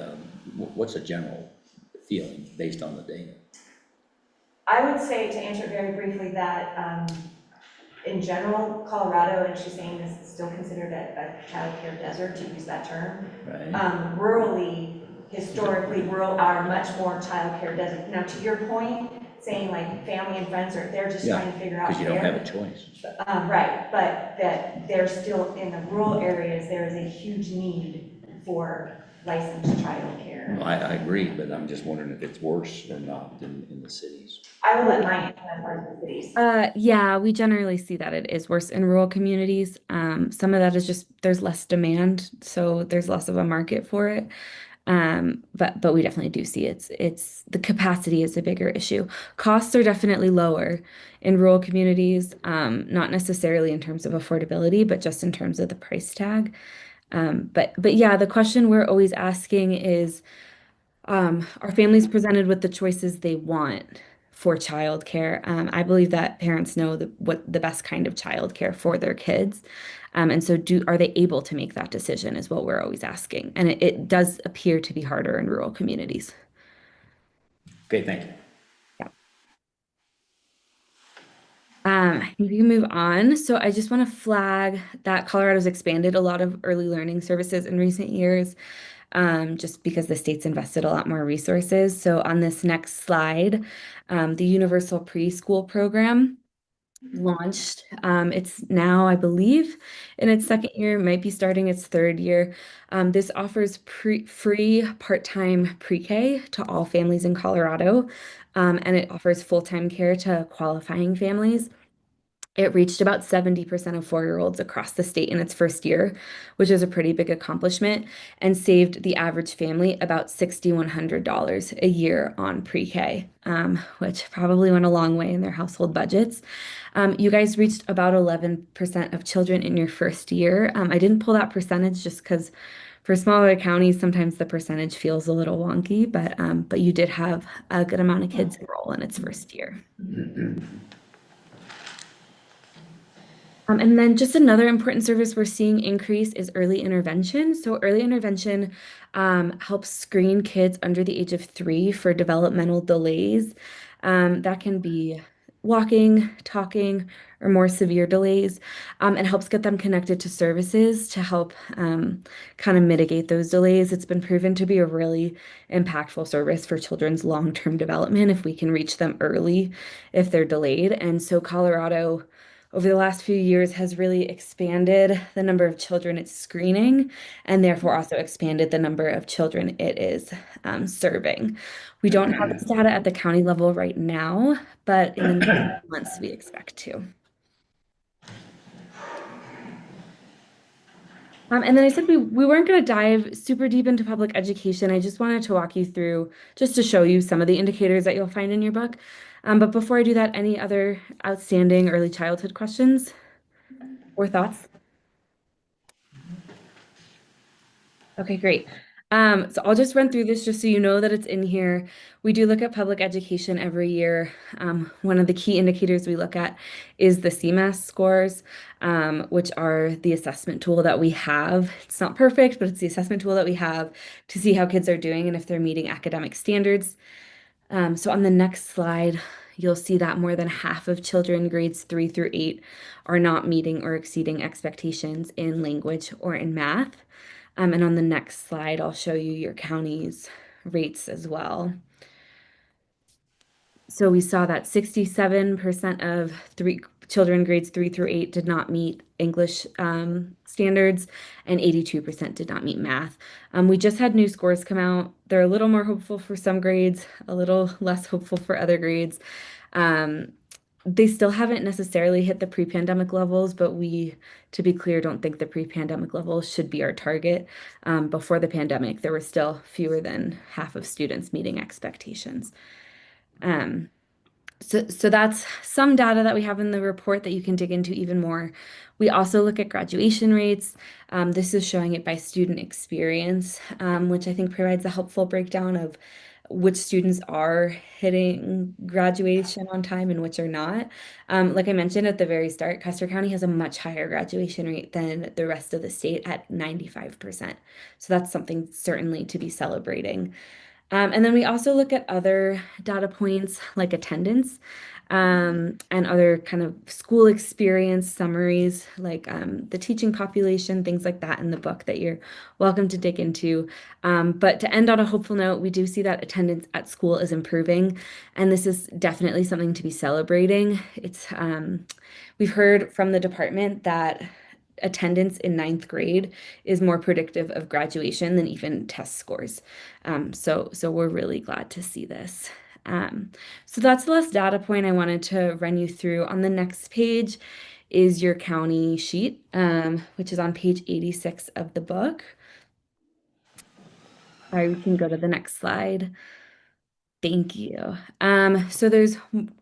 What's the general feeling based on the data? I would say, to answer it very briefly, that in general, Colorado, and she's saying is still considered a childcare desert, to use that term. Right. Rurally, historically, rural are much more childcare desert. Now, to your point, saying like family and friends they're just trying to figure out. Because you don't have a choice. Right, but that there's still, in the rural areas, there is a huge need for licensed childcare. Well, I agree, but I'm just wondering if it's worse or not in the cities. I will let Maya answer that part of the cities. Yeah, we generally see that it is worse in rural communities. Some of that is just there's less demand, so there's less of a market for it. But we definitely do see it's the capacity is a bigger issue. Costs are definitely lower in rural communities, not necessarily in terms of affordability, but just in terms of the price tag. But yeah, the question we're always asking is, are families presented with the choices they want for childcare? I believe that parents know what the best kind of childcare for their kids. And so are they able to make that decision is what we're always asking. And it does appear to be harder in rural communities. Okay, thank you. I think we can move on. So I just want to flag that Colorado's expanded a lot of early learning services in recent years, just because the state's invested a lot more resources. So on this next slide, the Universal Preschool Program launched. It's now, I believe, in its second year, might be starting its third year. This offers free part-time pre-K to all families in Colorado, and it offers full-time care to qualifying families. It reached about 70% of 4-year-olds across the state in its first year, which is a pretty big accomplishment, and saved the average family about $6,100 a year on pre-K, which probably went a long way in their household budgets. You guys reached about 11% of children in your first year. I didn't pull that percentage just because for smaller counties, sometimes the percentage feels a little wonky, but you did have a good amount of kids enroll in its first year. And then just another important service we're seeing increase is early intervention. So early intervention helps screen kids under the age of 3 for developmental delays. That can be walking, talking, or more severe delays, and helps get them connected to services to help kind of mitigate those delays. It's been proven to be a really impactful service for children's long-term development if we can reach them early if they're delayed. And so Colorado, over the last few years, has really expanded the number of children it's screening and therefore also expanded the number of children it is serving. We don't have this data at the county level right now, but in the next months we expect to. And then I said we weren't going to dive super deep into public education. I just wanted to walk you through, just to show you some of the indicators that you'll find in your book. But before I do that, any other outstanding early childhood questions or thoughts? Okay, great. So I'll just run through this just so you know that it's in here. We do look at public education every year. One of the key indicators we look at is the CMAS scores, which are the assessment tool that we have. It's not perfect, but it's the assessment tool that we have to see how kids are doing and if they're meeting academic standards. So on the next slide, you'll see that more than half of children grades 3 through 8 are not meeting or exceeding expectations in language or in math. And on the next slide, I'll show you your county's rates as well. So we saw that 67% of children grades 3 through 8 did not meet English standards, and 82% did not meet math. We just had new scores come out. They're a little more hopeful for some grades, a little less hopeful for other grades. They still haven't necessarily hit the pre-pandemic levels, but we, to be clear, don't think the pre-pandemic levels should be our target. Before the pandemic, there were still fewer than half of students meeting expectations. So that's some data that we have in the report that you can dig into even more. We also look at graduation rates. This is showing it by student experience, which I think provides a helpful breakdown of which students are hitting graduation on time and which are not. Like I mentioned at the very start, Custer County has a much higher graduation rate than the rest of the state at 95%. So that's something certainly to be celebrating. And then we also look at other data points like attendance, and other kind of school experience summaries like the teaching population, things like that in the book that you're welcome to dig into. But to end on a hopeful note, we do see that attendance at school is improving, and this is definitely something to be celebrating. We've heard from the department that attendance in 9th grade is more predictive of graduation than even test scores. So we're really glad to see this. So that's the last data point I wanted to run you through. On the next page is your county sheet, which is on page 86 of the book. All right, we can go to the next slide. Thank you. So there's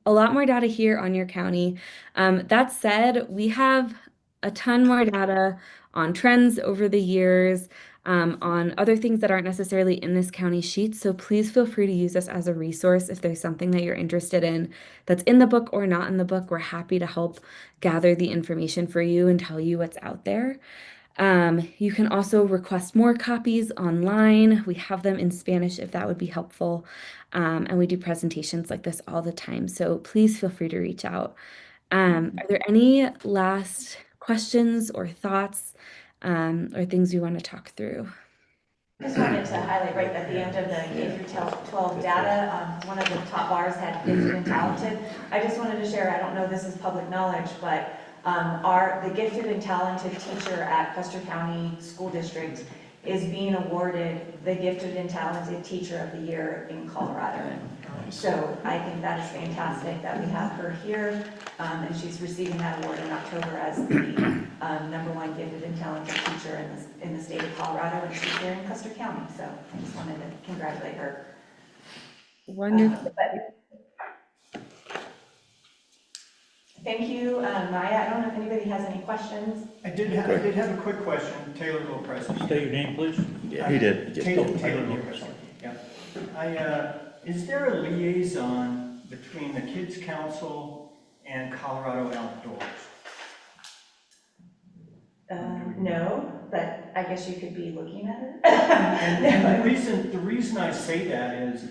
a lot more data here on your county. That said, we have a ton more data on trends over the years, on other things that aren't necessarily in this county sheet. So please feel free to use this as a resource if there's something that you're interested in that's in the book or not in the book. We're happy to help gather the information for you and tell you what's out there. You can also request more copies online. We have them in Spanish if that would be helpful. And we do presentations like this all the time. So please feel free to reach out. Are there any last questions or thoughts, or things we want to talk through? Just wanted to highlight right at the end of the K through 12 data, one of the top bars had gifted and talented. I just wanted to share, I don't know if this is public knowledge, but the gifted and talented teacher at Custer County School District is being awarded the Gifted and Talented Teacher of the Year in Colorado. So I think that is fantastic that we have her here, and she's receiving that award in October as the #1 gifted and talented teacher in the state of Colorado, and she's here in Custer County, so I just wanted to congratulate her. Wonderful. Thank you, Maya. I don't know if anybody has any questions. I did have a quick question, Taylor Lopez. State your name, please. Yeah, he did. Taylor Lopez, yeah. Is there a liaison between the Kids Council and Colorado Outdoors? No, but I guess you could be looking at it. And the reason I say that is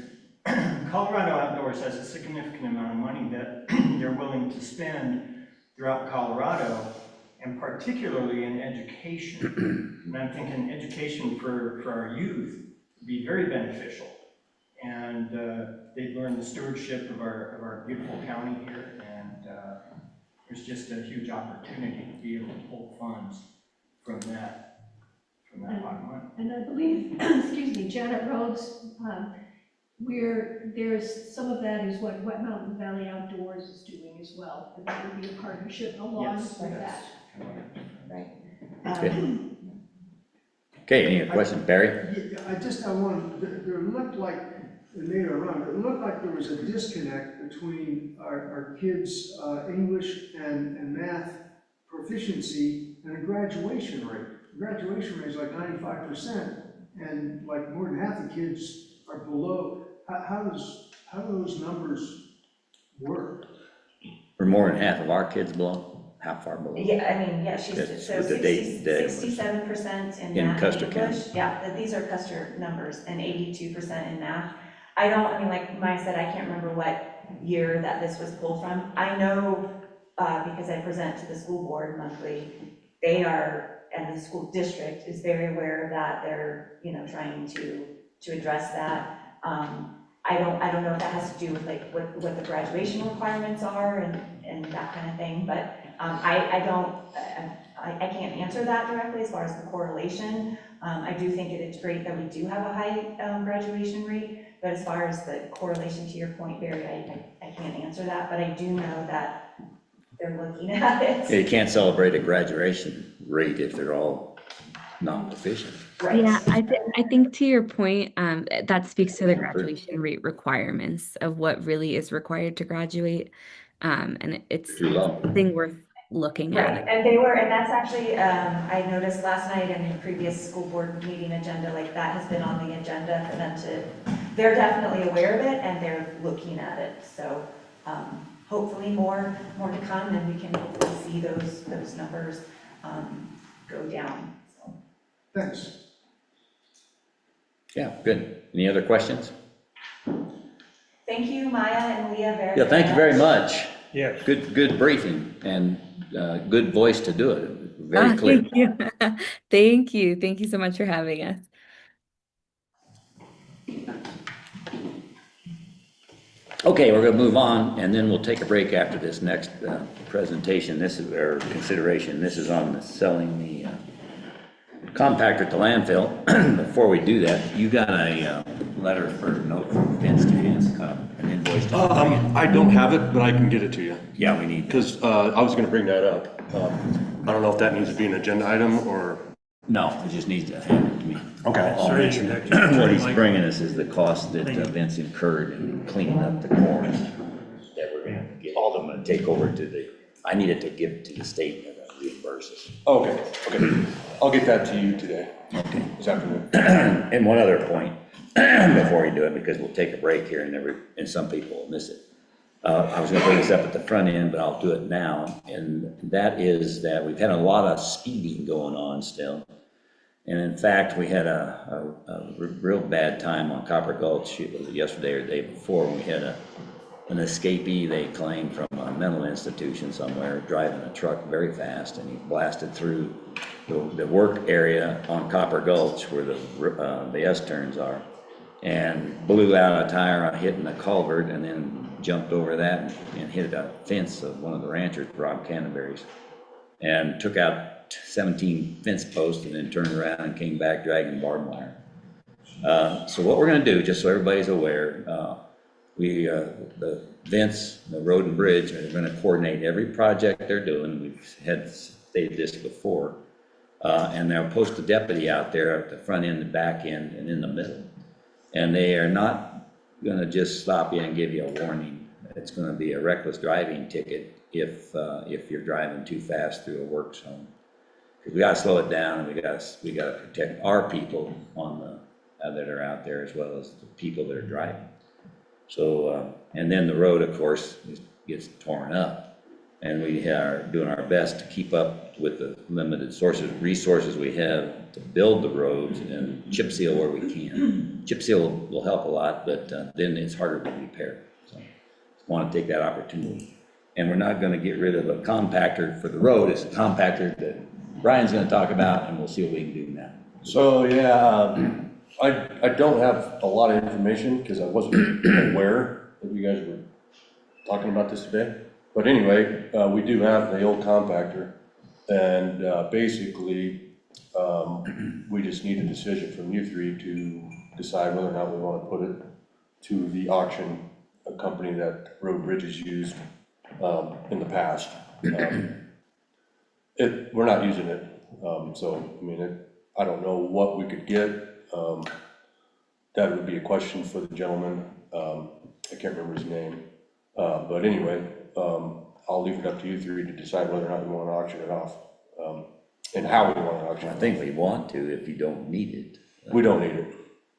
Colorado Outdoors has a significant amount of money that they're willing to spend throughout Colorado, and particularly in education. And I'm thinking education for our youth would be very beneficial. And they'd learn the stewardship of our beautiful county here, and there's just a huge opportunity to be able to pull funds from that pot of money. And I believe, excuse me, Janet Rhodes, where there's, some of that is what Wet Mountain Valley Outdoors is doing as well. And that would be a partnership along with that. Right. Okay. Okay, any questions, Barry? Yeah, I wanted, there looked like, and maybe I'm wrong, it looked like there was a disconnect between our kids' English and math proficiency and a graduation rate. The graduation rate is like 95%, and like more than half the kids are below. How do those numbers work? Or more than half of our kids below? How far below? Yeah, I mean, yeah, she's, That's so what the date that was 67% in in math Custer and County. English. Yeah, these are Custer numbers, and 82% in math. Like Maya said, I can't remember what year that this was pulled from. I know, because I present to the school board monthly, they are, and the school district is very aware of that. They're, trying to address that. I don't know if that has to do with like what the graduation requirements are and that kind of thing, but I can't answer that directly as far as the correlation. I do think it's great that we do have a high graduation rate, but as far as the correlation to your point, Barry, I can't answer that, but I do know that they're looking at it. You can't celebrate a graduation rate if they're all non-proficient. Right. Yeah, I think to your point, that speaks to the graduation rate requirements of what really is required to graduate. And it's Too low. something worth looking Right, at. and that's actually, I noticed last night in the previous school board meeting agenda, like that has been on the agenda for them they're definitely aware of it and they're looking at it. So hopefully more to come, and we can hopefully see those numbers go down. So. Thanks. Yeah, good. Any other questions? Thank you, Maya and Leah, very much. Yeah, thank you very much. Yes. Good briefing and good voice to do it. Very clear. Thank you. Thank you. Thank you so much for having us. Okay, we're gonna move on, and then we'll take a break after this next presentation. This is, or consideration, this is on selling the compactor at the landfill. Before we do that, you got a letter for note from Vince to an invoice to I don't have it, but I can get it to you. Yeah, we need, Because I was gonna bring that up. I don't know if that needs to be an agenda item or. no, it just needs to hand it to me. Okay. I'll mention it. What he's bringing us is the cost that Vince incurred in cleaning up the corn that we're gonna get, all of them gonna take over to I needed to give it to the state and reimburse us. Okay, I'll get that to you today, Okay. this afternoon. And one other point, before we do it, because we'll take a break here and some people will miss it. I was gonna bring this up at the front end, but I'll do it now, and that is that we've had a lot of speeding going on still. And in fact, we had a real bad time on Copper Gulch, it was yesterday or the day before, we had an escapee, they claim, from a mental institution somewhere, driving a truck very fast, and he blasted through the work area on Copper Gulch where the S-turns are, and blew out a tire on hitting a culvert, and then jumped over that and hit a fence of one of the ranchers, Rob Canterbury's, and took out 17 fence posts, and then turned around and came back dragging barbed wire. So what we're gonna do, just so everybody's aware, the Vince, the road and bridge, are gonna coordinate every project they're doing. We've had stated this before. And they'll post a deputy out there at the front end, the back end, and in the middle. And they are not gonna just stop you and give you a warning. It's gonna be a reckless driving ticket if you're driving too fast through a work zone. Because we gotta slow it down, and we gotta protect our people that are out there, as well as the people that are driving. So, and then the road, of course, gets torn up, and we are doing our best to keep up with the limited resources we have to build the roads and chip seal where we can. Chip seal will help a lot, but then it's harder to repair. So, want to take that opportunity. And we're not going to get rid of a compactor for the road. It's a compactor that Brian's going to talk about, and we'll see what we can do now. So, yeah, I don't have a lot of information because I wasn't aware that you guys were talking about this today. But anyway, we do have the old compactor, and basically, we just need a decision from you three to decide whether or not we want to put it to the auction, a company that Road Bridges used in the past. We're not using it, so I mean, I don't know what we could get. That would be a question for the gentleman. I can't remember his name, but anyway, I'll leave it up to you three to decide whether or not we want to auction it off, and how we want to auction it I off. think we want to if you don't need it. We don't need it,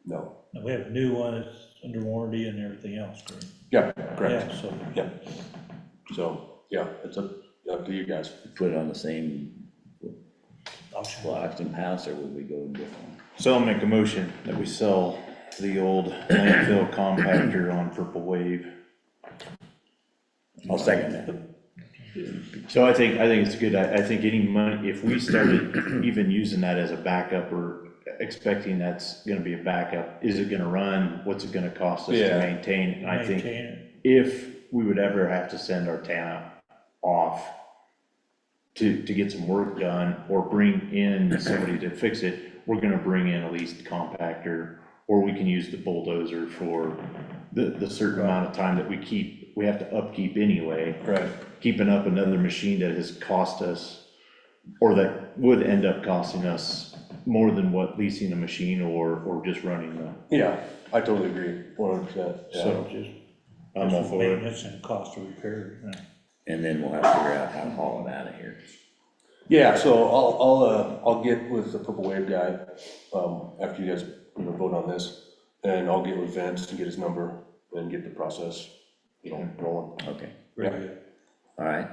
no. And we have a new one that's under warranty and everything else, correct? Yeah, correct. Yeah, so Yeah. So, yeah, it's up to you guys. Put it on the same auction. auction house, or would we go different? So I'll make a motion that we sell the old landfill compactor on Purple Wave. I'll second that. So I think it's good. I think any money, if we started even using that as a backup, or expecting that's gonna be a backup, is it gonna run? What's it gonna cost us to Yeah. maintain? And I think Maintain it. if we would ever have to send our TANF off to get some work done, or bring in somebody to fix it, we're gonna bring in a leased compactor, or we can use the bulldozer for the certain amount of time that we have to upkeep anyway. Right. Keeping up another machine that has cost us, or that would end up costing us more than what leasing a machine or just running the. Yeah, I totally agree, 100%. Yeah. So just. I'm all for it. Maintenance and cost of repair. Yeah. And then we'll have to figure out how to haul it out of here. Yeah, so I'll get with the Purple Wave guy, after you guys, vote on this, and I'll get with Vince to get his number and get the process, rolling. Okay, Very good. all right.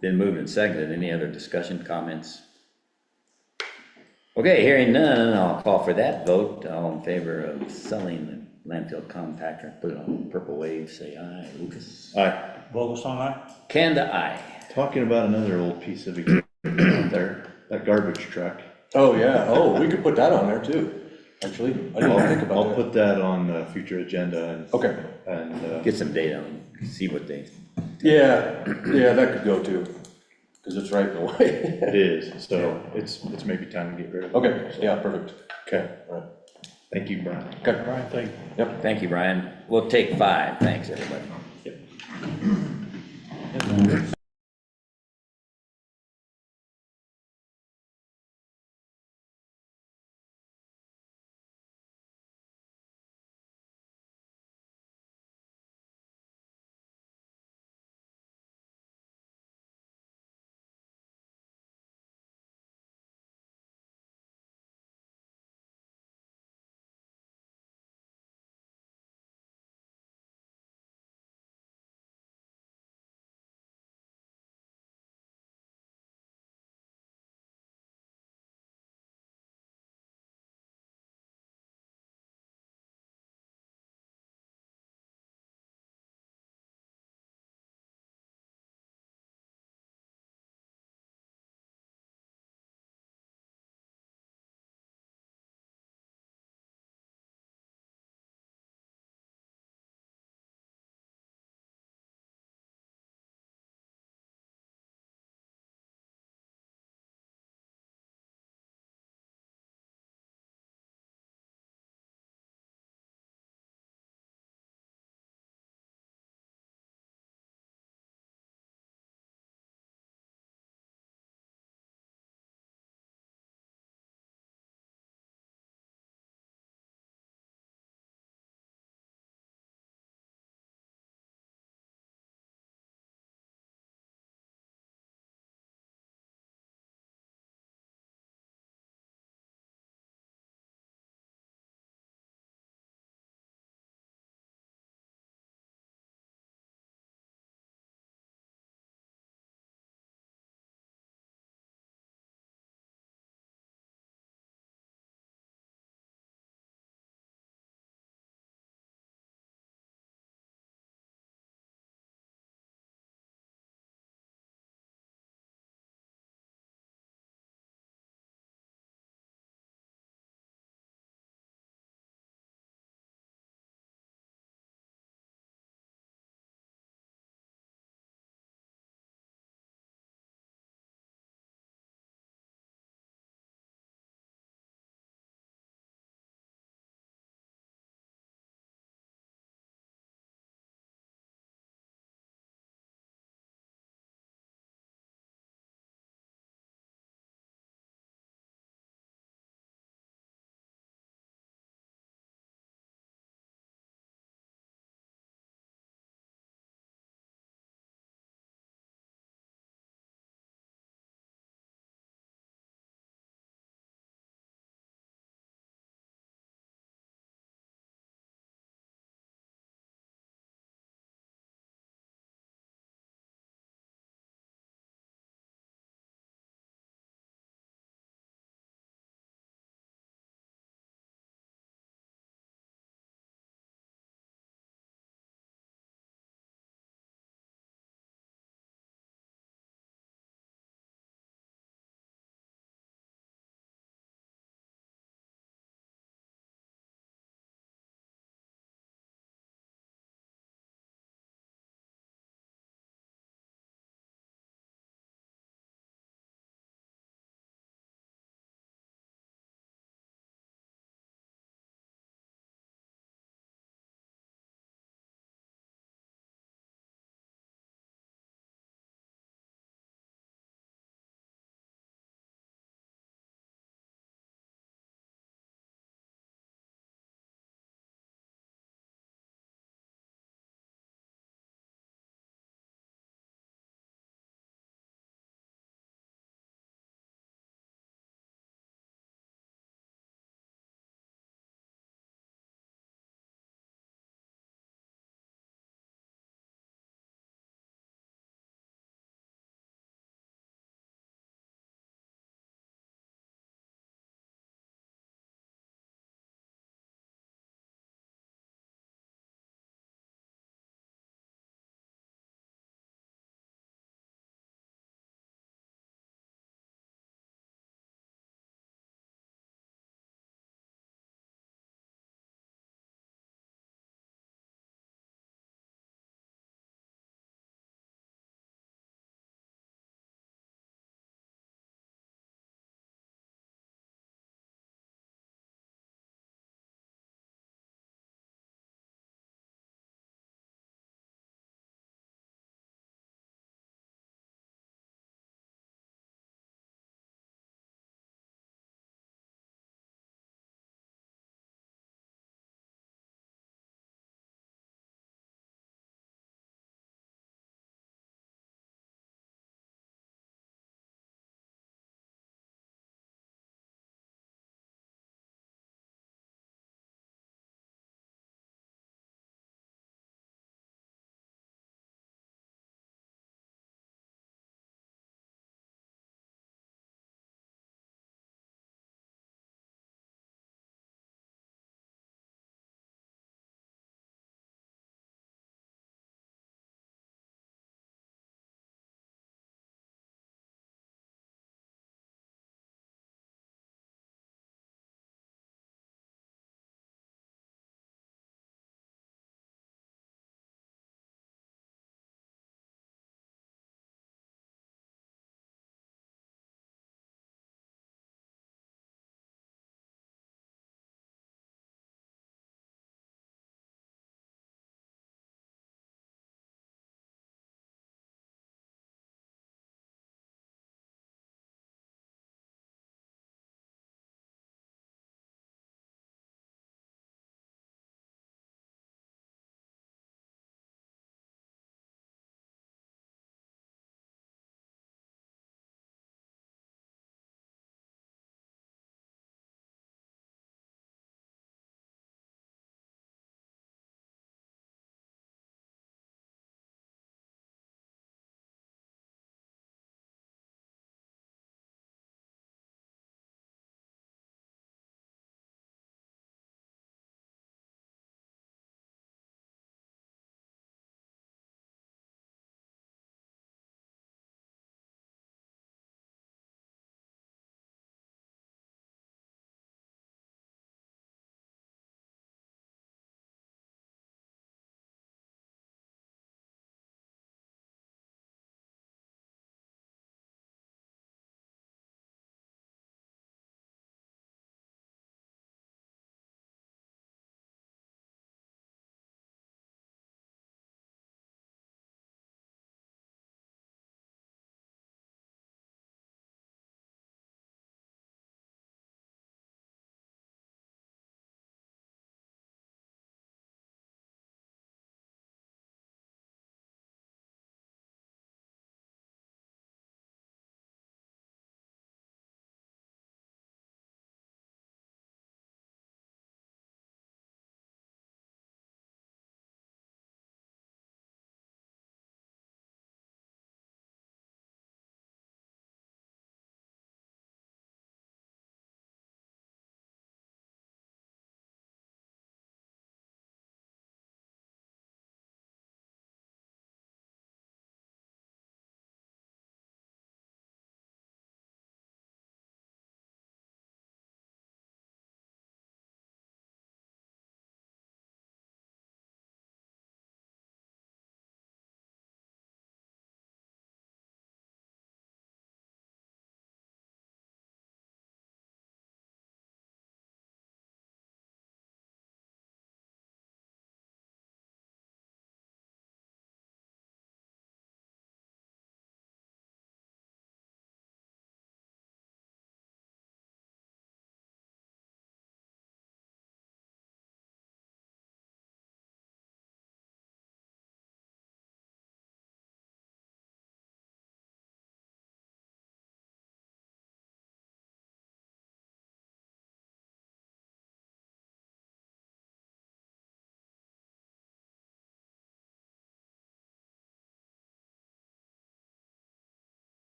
Been moved and seconded. Any other discussion, comments? Okay, hearing none, I'll call for that vote. All in favor of selling the landfill compactor, put it on Purple Wave, say aye. Lucas? Aye. Vogels on that? Kanda, aye. Talking about another old piece of equipment out there, that garbage truck. Oh, yeah, we could put that on there too, actually, I didn't even think about I'll that. put that on the future agenda Okay, and Get some data on it, see what they, yeah, that could go too, because it's right in the way. it is, so it's maybe time to get rid of it. Okay, yeah, perfect, Okay, all right, thank you, Brian. okay. Brian, thank you. thank you, Brian. We'll take 5, thanks, everybody.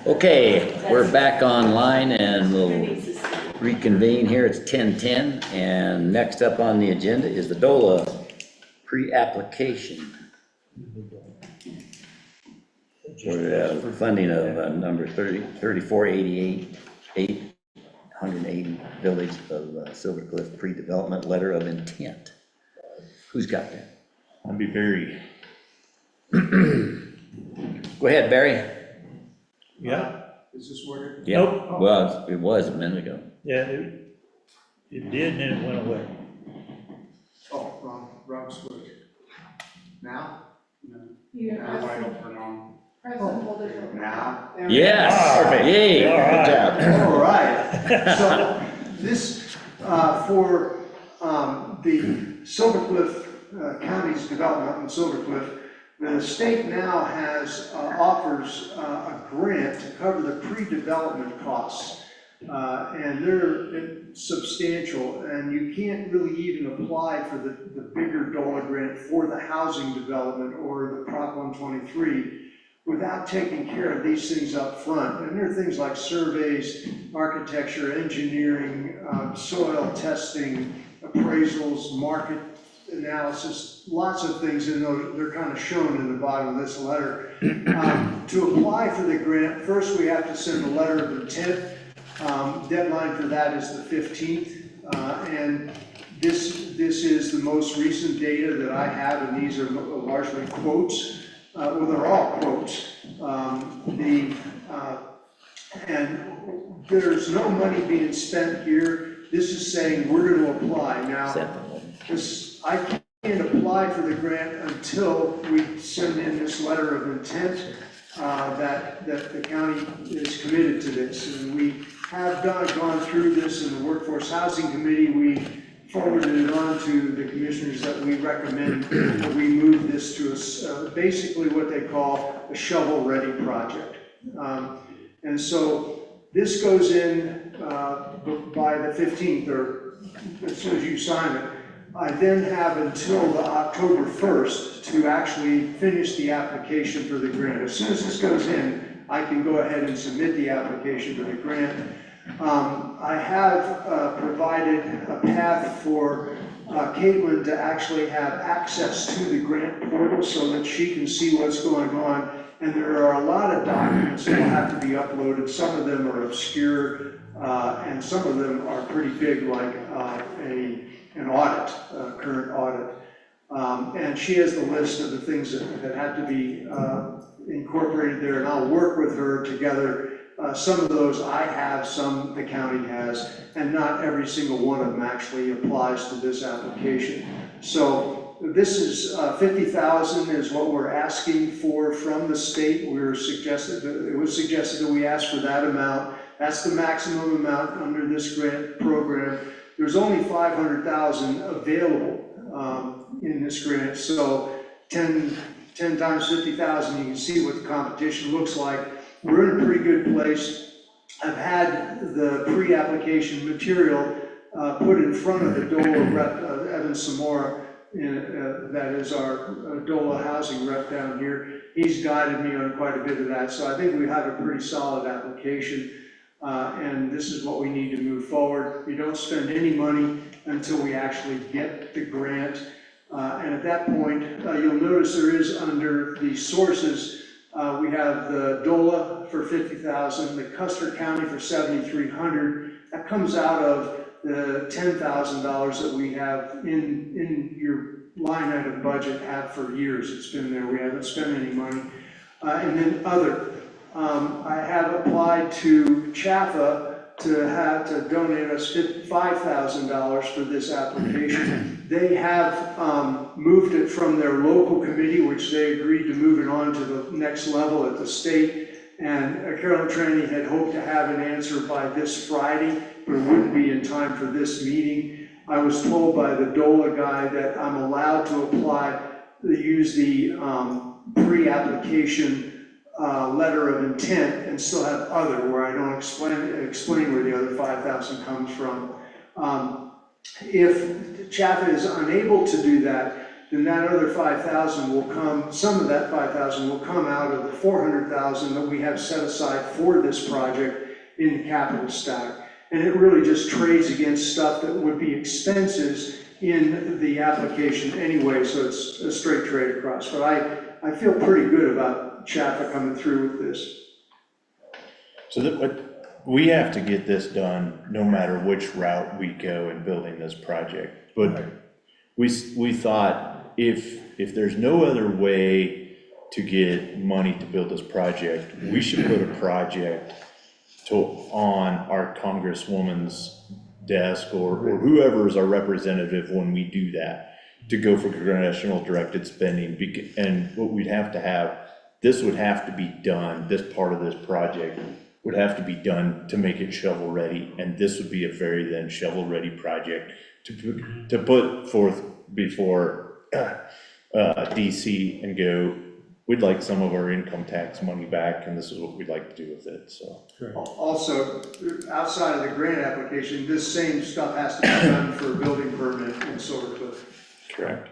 Okay, we're back online and we'll reconvene here. It's 10:10, and next up on the agenda is the DOLA pre-application for funding of number 3488, 880 Village of Silver Cliff pre-development letter of intent. Who's got that? I'd be very, Go ahead, Barry. Yeah, Is this working? Yeah. Nope. Well, it was a minute ago. yeah, it did, and then it went away. Oh, wrong switch. Now? Now, press and hold it. Now? Yes, Perfect. yay, All right. good job. All right, so this, for the Silver Cliff County's development in Silver Cliff, the state now has, offers a grant to cover the pre-development costs. And they're substantial, and you can't really even apply for the bigger DOLA grant for the housing development or the Prop 123 without taking care of these things up front. And there are things like surveys, architecture, engineering, soil testing, appraisals, market analysis, lots of things in those. They're kind of shown in the bottom of this letter. To apply for the grant, first we have to send a letter of intent. Deadline for that is the 15th, and this is the most recent data that I have, and these are largely quotes. Well, they're all quotes. And there's no money being spent here. This is saying we're going to apply. Now, I can't apply for the grant until we send in this letter of intent that the county is committed to this. And we have gone through this in the Workforce Housing Committee. We forwarded it on to the commissioners that we recommend that we move this to basically what they call a shovel-ready project. And so this goes in by the 15th, or as soon as you sign it. I then have until the October 1st to actually finish the application for the grant. As soon as this goes in, I can go ahead and submit the application for the grant. I have provided a path for Caitlin to actually have access to the grant portal so that she can see what's going on. And there are a lot of documents that will have to be uploaded. Some of them are obscure, and some of them are pretty big, like an audit, a current audit. And she has the list of the things that have to be incorporated there, and I'll work with her together. Some of those I have, some the county has, and not every single one of them actually applies to this application. So this is $50,000 is what we're asking for from the state. It was suggested that we ask for that amount. That's the maximum amount under this grant program. There's only $500,000 available in this grant, so 10 times 50,000, you can see what the competition looks like. We're in a pretty good place. I've had the pre-application material put in front of the DOLA rep, Evan Samora, that is our DOLA housing rep down here. He's guided me on quite a bit of that, so I think we have a pretty solid application. And this is what we need to move forward. We don't spend any money until we actually get the grant. And at that point, you'll notice there is under the sources, we have the DOLA for $50,000, the Custer County for $7,300. That comes out of the $10,000 that we have in your line item budget, have for years. It's been there. We haven't spent any money. And then other. I have applied to Chaffa to donate us $5,000 for this application. They have moved it from their local committee, which they agreed to move it on to the next level at the state. And Carolyn Tranny had hoped to have an answer by this Friday, but it wouldn't be in time for this meeting. I was told by the DOLA guy that I'm allowed to apply, use the pre-application letter of intent and still have other, where I don't explain where the other 5,000 comes from. If Chaffa is unable to do that, then that other 5,000 will come, some of that 5,000 will come out of the 400,000 that we have set aside for this project in the capital stack. And it really just trades against stuff that would be expenses in the application anyway, so it's a straight trade across. But I feel pretty good about Chaffa coming through with this. So that, we have to get this done no matter which route we go in building this project. But we thought if there's no other way to get money to build this project, we should put a project on our congresswoman's desk or whoever is our representative when we do that, to go for congressional directed spending. And what we'd have to have, this would have to be done, this part of this project would have to be done to make it shovel ready. And this would be a very then shovel ready project to put forth before DC and go, we'd like some of our income tax money back, and this is what we'd like to do with it, so. Also, outside of the grant application, this same stuff has to be done for a building permit in Silver Cliff. Correct.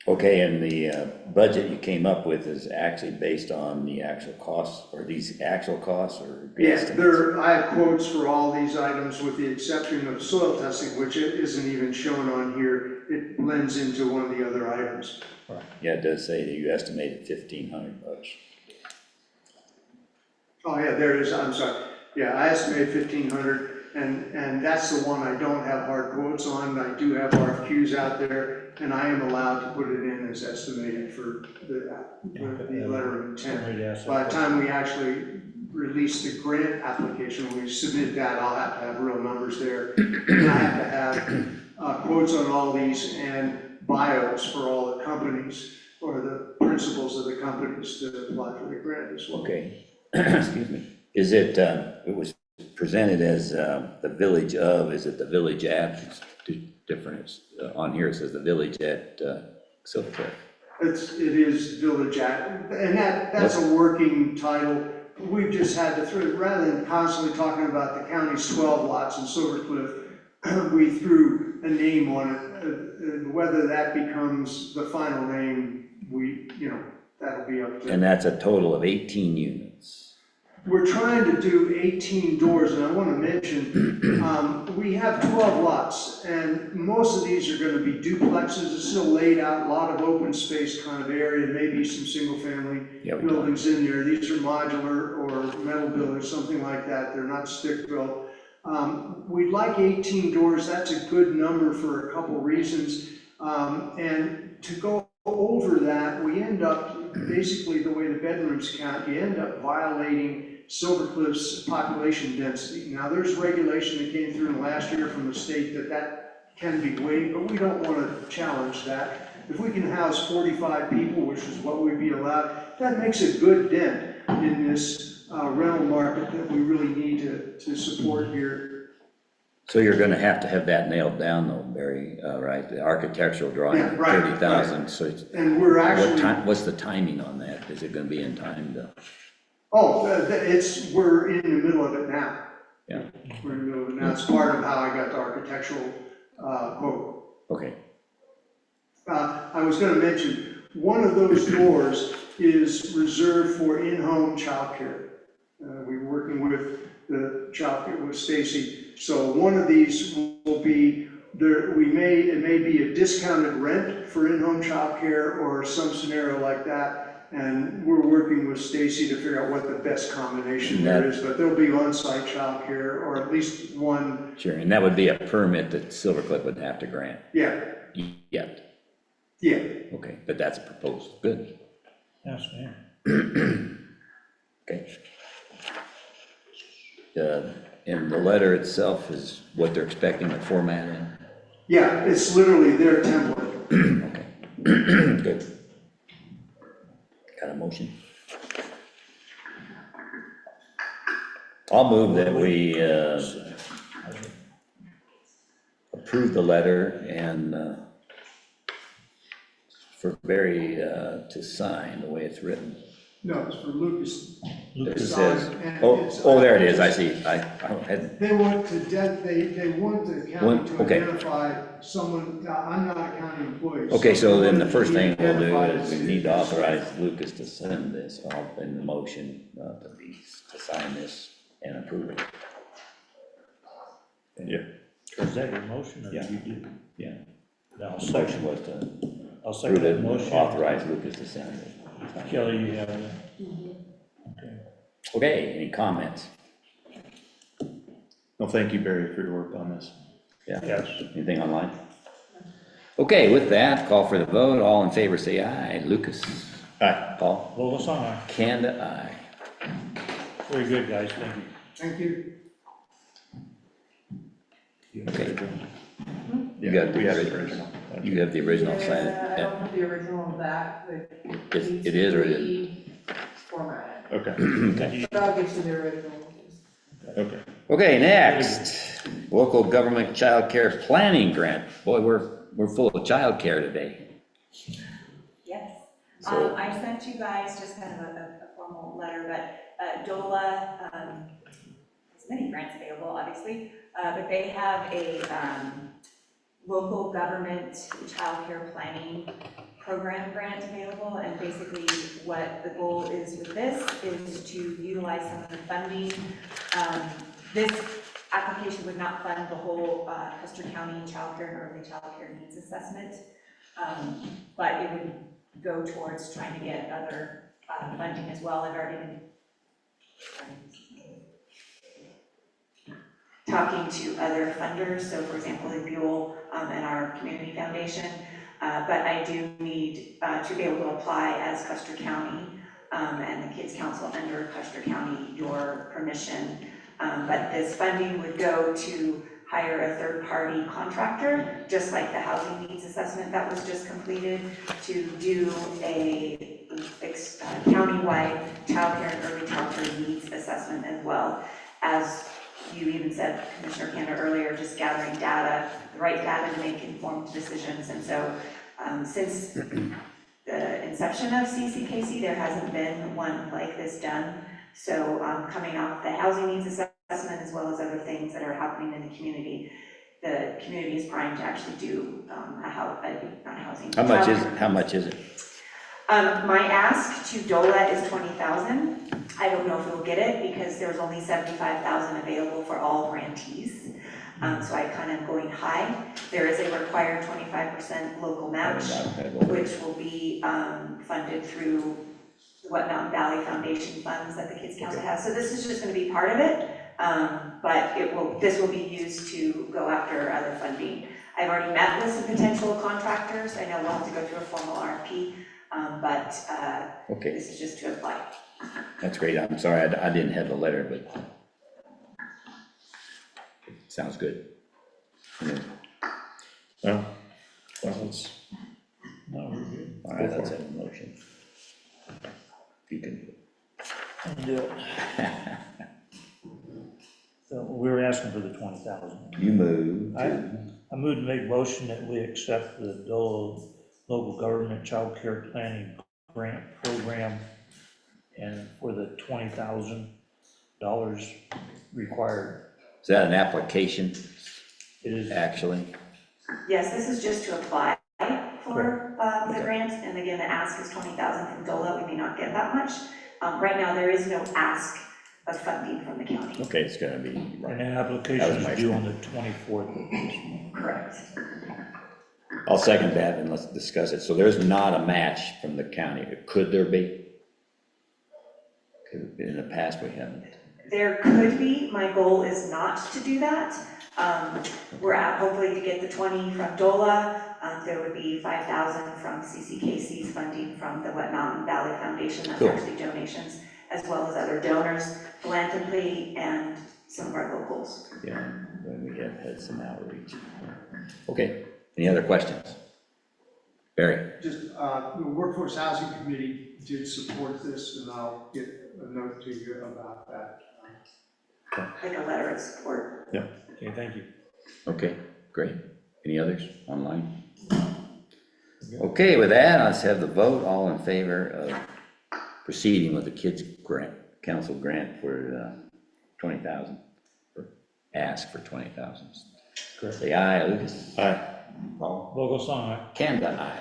Okay, and the budget you came up with is actually based on the actual costs, or these actual costs, or? Yes, I have quotes for all these items with the exception of soil testing, which isn't even shown on here. It blends into one of the other items. Yeah, it does say that you estimated $1,500. Oh, yeah, there it is, I'm sorry. Yeah, I estimated 1,500, and that's the one I don't have hard quotes on. I do have RFQs out there, and I am allowed to put it in as estimated for the letter of intent. By the time we actually release the grant application, when we submit that, I'll have to have real numbers there. And I have to have quotes on all these and bios for all the companies or the principals of the companies to apply for the grant as well. Okay, excuse me. Is it, it was presented as the village of, is it the village at? It's different, on here it says the village at Silver Cliff. It is village at, and that's a working title. We've just had to throw, rather than constantly talking about the county's 12 lots in Silver Cliff, we threw a name on it. Whether that becomes the final name, that'll be up to. And that's a total of 18 units. We're trying to do 18 doors, and I want to mention, we have 12 lots, and most of these are going to be duplexes. It's still laid out, a lot of open space kind of area, maybe some single-family buildings in there. These are modular or metal buildings, something like that. They're not stick-built. We'd like 18 doors. That's a good number for a couple reasons. And to go over that, we end up, basically the way the bedrooms count, you end up violating Silver Cliff's population density. Now, there's regulation that came through last year from the state that can be waived, but we don't want to challenge that. If we can house 45 people, which is what we'd be allowed, that makes a good dent in this rental market that we really need to support here. So you're gonna have to have that nailed down though, Barry, right? The architectural drawing, Yeah, right, 30,000, right. so it's. And we're actually. What's the timing on that? Is it gonna be in time to? Oh, we're in the middle of it now. Yeah. We're in the middle of it now. It's part of how I got the architectural quote. Okay. I was gonna mention, one of those doors is reserved for in-home childcare. We're working with the childcare with Stacy. So one of these will be there. It may be a discounted rent for in-home childcare or some scenario like that. And we're working with Stacy to figure out what the best combination there is. But there'll be on-site childcare or at least one. Sure, and that would be a permit that Silver Cliff would have to grant. Yeah. Yet. Yeah. Okay, but that's a proposal. Good. Yes, ma'am. Okay. And the letter itself is what they're expecting the format in? Yeah, it's literally their template. Okay. Good. Got a motion? I'll move that we approve the letter and for Barry to sign the way it's written. No, it's for Lucas. It Lucas, says, And oh, it's- oh, there it is, I see, I had, They want to, they want the county to Okay. identify someone, I'm not a county employee. okay, so then the they first want thing to we'll do identify is as we need to the- authorize Lucas to send this, in the motion, to sign this and approve it. Yeah. is that your motion or Yeah. you did? Yeah, No, I'll the second, motion was to I'll approve second it, that and motion. authorize Lucas to send it. Kelly, you have it? Okay. Okay, any comments? No, thank you, Barry, for your work on this. Yeah, Yes. anything online? Okay, with that, call for the vote, all in favor say aye. Lucas? Aye. Paul? Hold us on. Kanda, aye. Very good, guys, thank you. Thank you. Okay. You got We have the the original. You have the original, sign it. Yeah, I don't have the original of that, but It is or it isn't? format. Okay, Okay. But I'll get you the original. okay. Okay, next, local government child care planning grant. Boy, we're full of child care today. Yes. So- I sent you guys just kind of a formal letter, but DOLA, has many grants available, obviously, but they have a local government child care planning program grant available, and basically what the goal is with this is to utilize some of the funding. This application would not fund the whole Custer County child care and early child care needs assessment, but it would go towards trying to get other funding as well. I've already been talking to other funders, so for example, the Buell and our community foundation, but I do need to be able to apply as Custer County and the Kids Council under Custer County, your permission. But this funding would go to hire a third-party contractor, just like the housing needs assessment that was just completed, to do a countywide child care and early child care needs assessment as well. As you even said, Commissioner Kanda earlier, just gathering data, the right data to make informed decisions. And so since the inception of CCKC, there hasn't been one like this done. So coming off the housing needs assessment as well as other things that are happening in the community is primed to actually do not housing. How much is it? My ask to DOLA is $20,000. I don't know if we'll get it because there's only $75,000 available for all grantees. So I kind of going high. There is a required 25% local match, which will be funded through the Wet Mountain Valley Foundation funds that the Kids Council has. So this is just going to be part of it, but this will be used to go after other funding. I've already met with some potential contractors. I know we'll have to go through a formal RFP, but Okay, this is just to apply. that's great. I'm sorry, I didn't have the letter, but sounds good. Well, it's, No, we're good. All right, let's have a motion. If you can. Do it. So we were asking for the 20,000. You move I to, moved to make a motion that we accept the DOLA local government child care planning grant program and for the $20,000 required. is that an application, It is, actually? Yes, this is just to apply for the grant, and again, the ask is $20,000 from DOLA. We may not get that much. Right now, there is no ask of funding from the county. Okay, it's gonna be, and the right. application That was my is due on the 24th of this month. Correct. I'll second that and let's discuss it. So there's not a match from the county. Could there be? In the past, we haven't. There could be. My goal is not to do that. We're at hopefully to get the 20 from DOLA. There would be 5,000 from CCKC's funding from the Wet Mountain Valley Foundation. That's Cool. actually donations, as well as other donors, philanthropy, and some of our locals. Yeah, we have had some outreach. Okay, any other questions? Barry? Just, the Workforce Housing Committee did support this, and I'll get a note to you about that. Like a letter of support. Okay, thank you. Okay, great. Any others online? Okay, with that, let's have the vote. All in favor of proceeding with the kids grant, council grant for 20,000. Ask for 20,000. Correct. Say aye, Lucas. Aye. Paul. Vogel song, aye. Kanda, aye.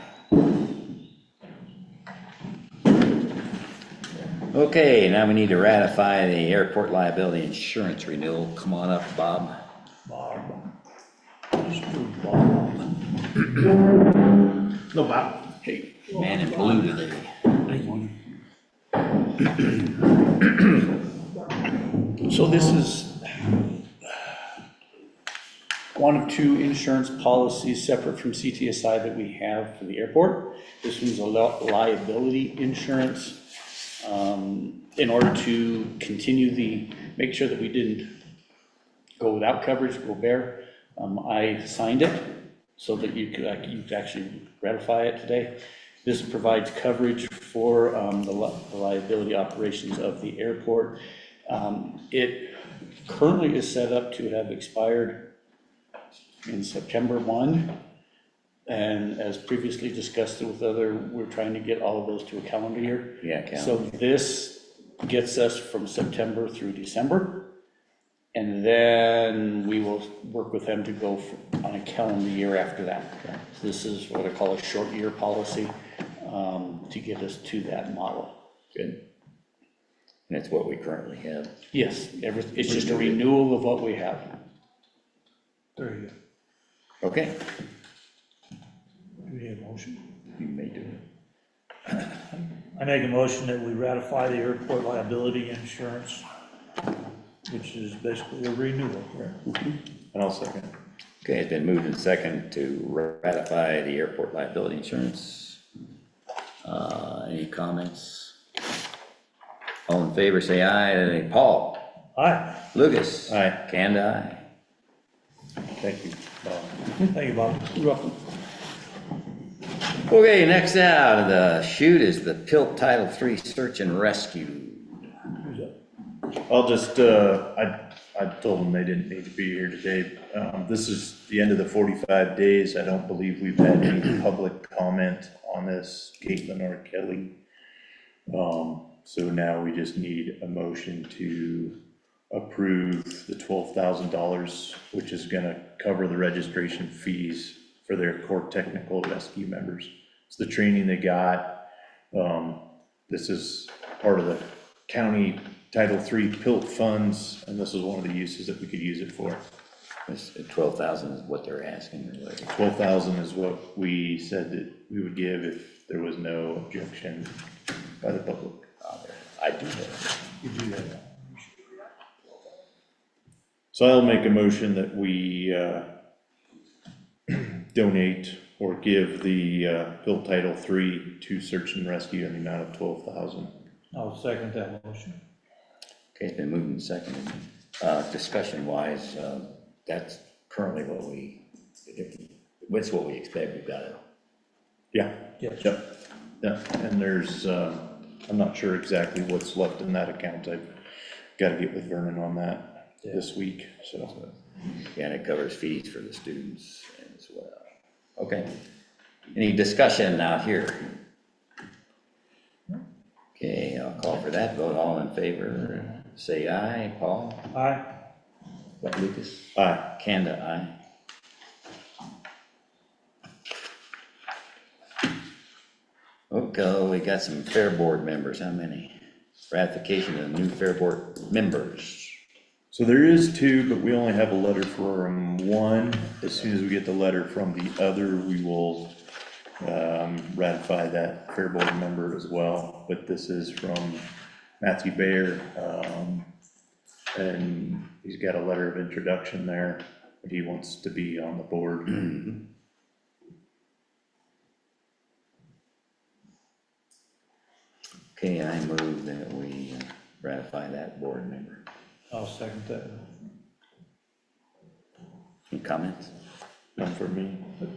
Okay, now we need to ratify the airport liability insurance renewal. Come on up, Bob. Bob. Bob. No, Bob. Hey, man in blue today. So this is one of two insurance policies separate from CTSI that we have for the airport. This one's a liability insurance. In order to continue make sure that we didn't go without coverage, go bare, I signed it so that you could actually ratify it today. This provides coverage for the liability operations of the airport. It currently is set up to have expired in September 1. And as previously discussed with we're trying to get all of those to a calendar year. Yeah, So this gets us from September through December. And then we will work with them to go on a calendar year after that. So this is what I call a short year policy to get us to that model. Good. And that's what we currently have. Yes, it's just a renewal of what we have. There you Okay. go. Do we have a motion? You may do it. I make a motion that we ratify the airport liability insurance, which is basically a renewal, correct? And I'll second. Okay, it's been moved and second to ratify the airport liability insurance. Any comments? All in favor, say aye. Paul? Aye. Lucas? Aye. Kanda, aye. Thank you, Bob. Thank you, Bob. You're welcome. Okay, next out of the chute is the PILT Title III Search and Rescue. Who's up? I'll just, I told them they didn't need to be here today. This is the end of the 45 days. I don't believe we've had any public comment on this, Caitlin or Kelly. So now we just need a motion to approve the $12,000, which is gonna cover the registration fees for their core technical rescue members. It's the training they got. This is part of the county Title III PILT funds, and this is one of the uses that we could use it for. This 12,000 is what they're asking, or what? 12,000 is what we said that we would give if there was no objection by the public. I do that. You do that. So I'll make a motion that we donate or give the PILT Title III to search and rescue in the amount of 12,000. I'll second that motion. Okay, it's been moved and seconded. Discussion wise, that's currently what what's what we expect, we've got it. Yeah. Yes. Yep. Yeah, and there's, I'm not sure exactly what's left in that account. I've got to get with Vernon on that this week, so. Yeah, and it covers fees for the students as well. Okay. Any discussion out here? Okay, I'll call for that vote. All in favor, say aye. Paul? Aye. What, Lucas? Aye. Kanda, aye. Okay, we got some fair board members. How many? Ratification of new fair board members. So there is two, but we only have a letter from one. As soon as we get the letter from the other, we will ratify that fair board member as well. But this is from Matthew Bayer, and he's got a letter of introduction there, but he wants to be on the board. Okay, I move that we ratify that board member. I'll second that. Any comments? None for me.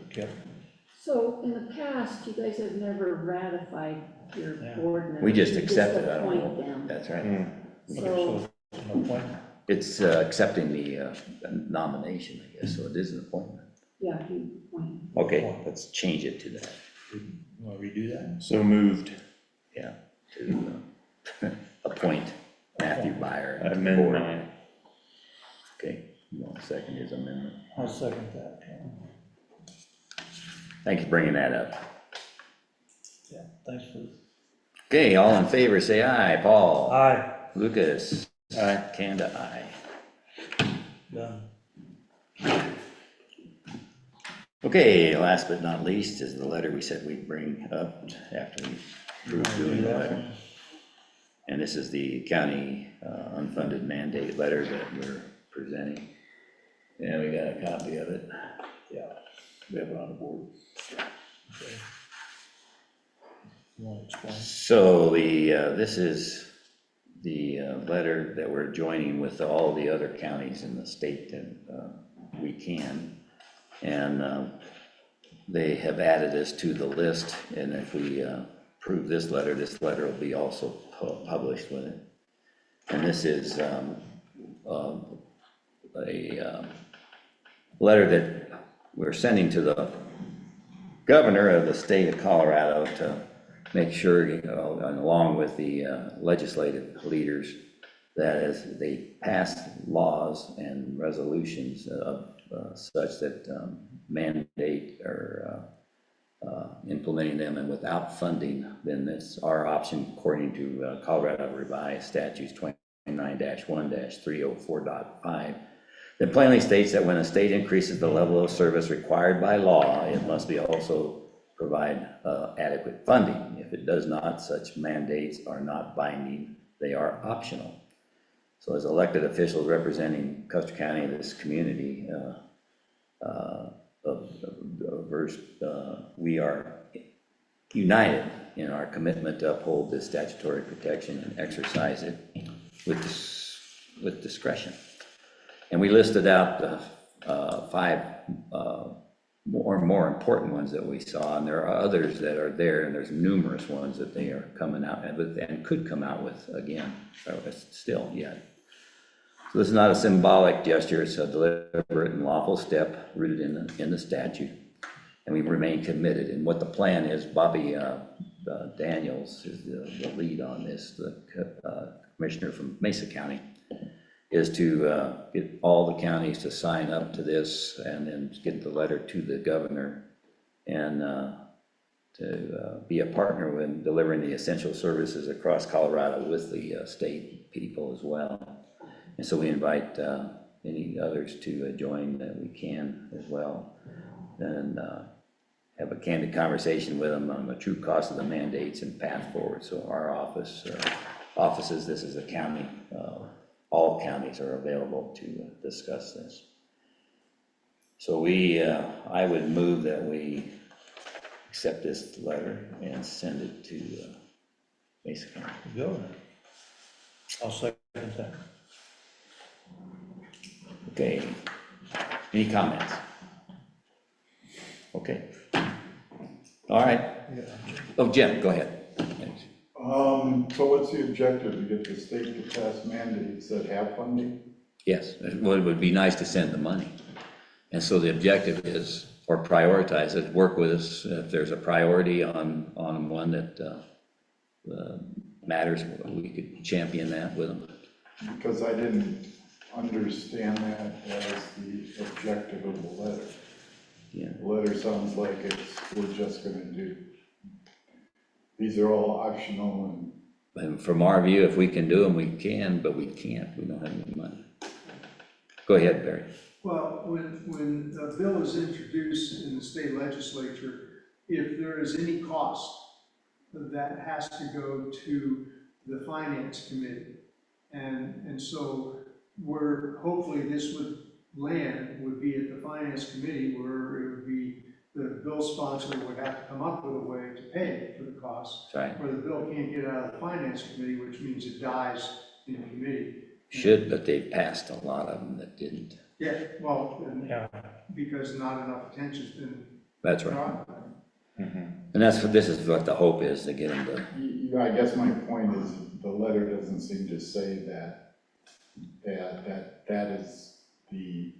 Okay. So in the past, you guys have never ratified your Yeah. board members. We just You accepted, I don't appoint know. them. That's right. So, It's an appointment. It's accepting the nomination, I guess, so it is an appointment. yeah, you appoint. Okay, let's change it to that. You want to redo that? So moved. Yeah. To appoint Matthew Byer. to the Amend board. mine. Okay, you want to second his amendment? I'll second that. Thanks for bringing that up. Yeah, thanks for. Okay, all in favor, say aye. Paul? Aye. Lucas? Aye. Kanda, aye. Done. Okay, last but not least is the letter we said we'd bring up after we approved doing the letter. And this is the county unfunded mandate letter that we're presenting. And we got a copy of it. Yeah, we have it on the board. Okay. You want to explain? So this is the letter that we're joining with all the other counties in the state that we can. And they have added this to the list, and if we approve this letter will be also published with it. And this is a letter that we're sending to the governor of the state of Colorado to make sure, and along with the legislative leaders, that as they pass laws and resolutions such that mandate or implementing them and without funding, then it's our option according to Colorado Revised Statutes 29-1-304.5. It plainly states that when a state increases the level of service required by law, it must be also provide adequate funding. If it does not, such mandates are not binding, they are optional. So as elected officials representing Custer County, this community, we are united in our commitment to uphold this statutory protection and exercise it with discretion. And we listed out the 5 more important ones that we saw, and there are others that are there, and there's numerous ones that they are coming out with and could come out with again, still yet. So this is not a symbolic gesture, it's a deliberate and lawful step rooted in the statute, and we remain committed. And what the plan is, Bobby Daniels is the lead on this, the commissioner from Mesa County, is to get all the counties to sign up to this and then get the letter to the governor and to be a partner with delivering the essential services across Colorado with the state people as well. And so we invite any others to join that we can as well, and have a candid conversation with them on the true cost of the mandates and path forward. So our offices, this is a county, all counties are available to discuss this. So I would move that we accept this letter and send it to Mesa County. Governor. I'll second that. Okay, any comments? Okay. All right. Oh, Jim, go ahead. Thanks. So what's the objective, to get the state to pass mandates that have funding? Yes, well, it would be nice to send the money. And so the objective is, or prioritize it, work with us. If there's a priority on one that matters, we could champion that with them. Because I didn't understand that as the objective of the letter. Yeah. The letter sounds like we're just gonna do, these are all optional And from our view, if we can do them, we can, but we can't. We don't have any money. Go ahead, Barry. Well, when a bill is introduced in the state legislature, if there is any cost, that has to go to the finance committee. And so hopefully this would be at the finance committee, where it would be the bill sponsor would have to come up with a way to pay for the cost. Right. Where the bill can't get out of the finance committee, which means it dies in committee. Should, but they've passed a lot of them that didn't. Yeah, well, because not enough attention's been That's right. drawn. And this is what the hope is, to get them to. I guess my point is, the letter doesn't seem to say that is the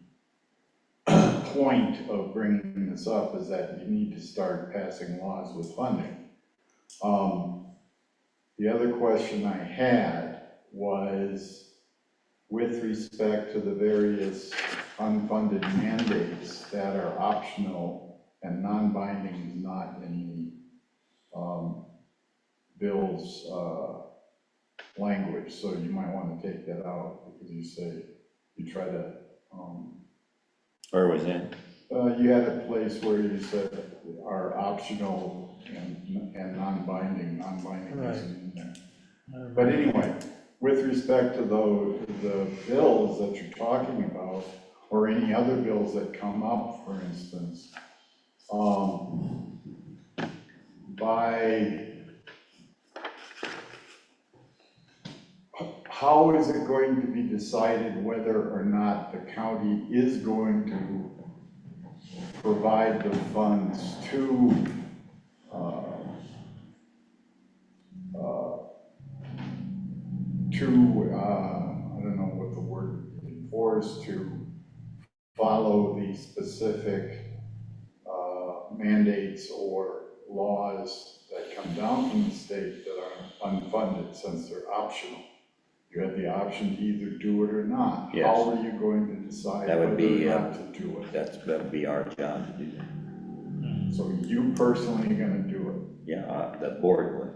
point of bringing this up, is that you need to start passing laws with funding. The other question I had was with respect to the various unfunded mandates that are optional and non-binding is not in the bill's language, so you might want to take that out because you say, you try to, Where was that? you had a place where you said are optional and non-binding isn't in there. But anyway, with respect to the bills that you're talking about, or any other bills that come up, for instance, how is it going to be decided whether or not the county is going to provide the funds to I don't know what the word, enforce, to follow the specific mandates or laws that come down from the state that are unfunded since they're optional? You have the option to either do it or not. Yes. How are you going to decide That whether would or be, not to do it? that would be our job to do that. So you personally are gonna do Yeah, the board would. it?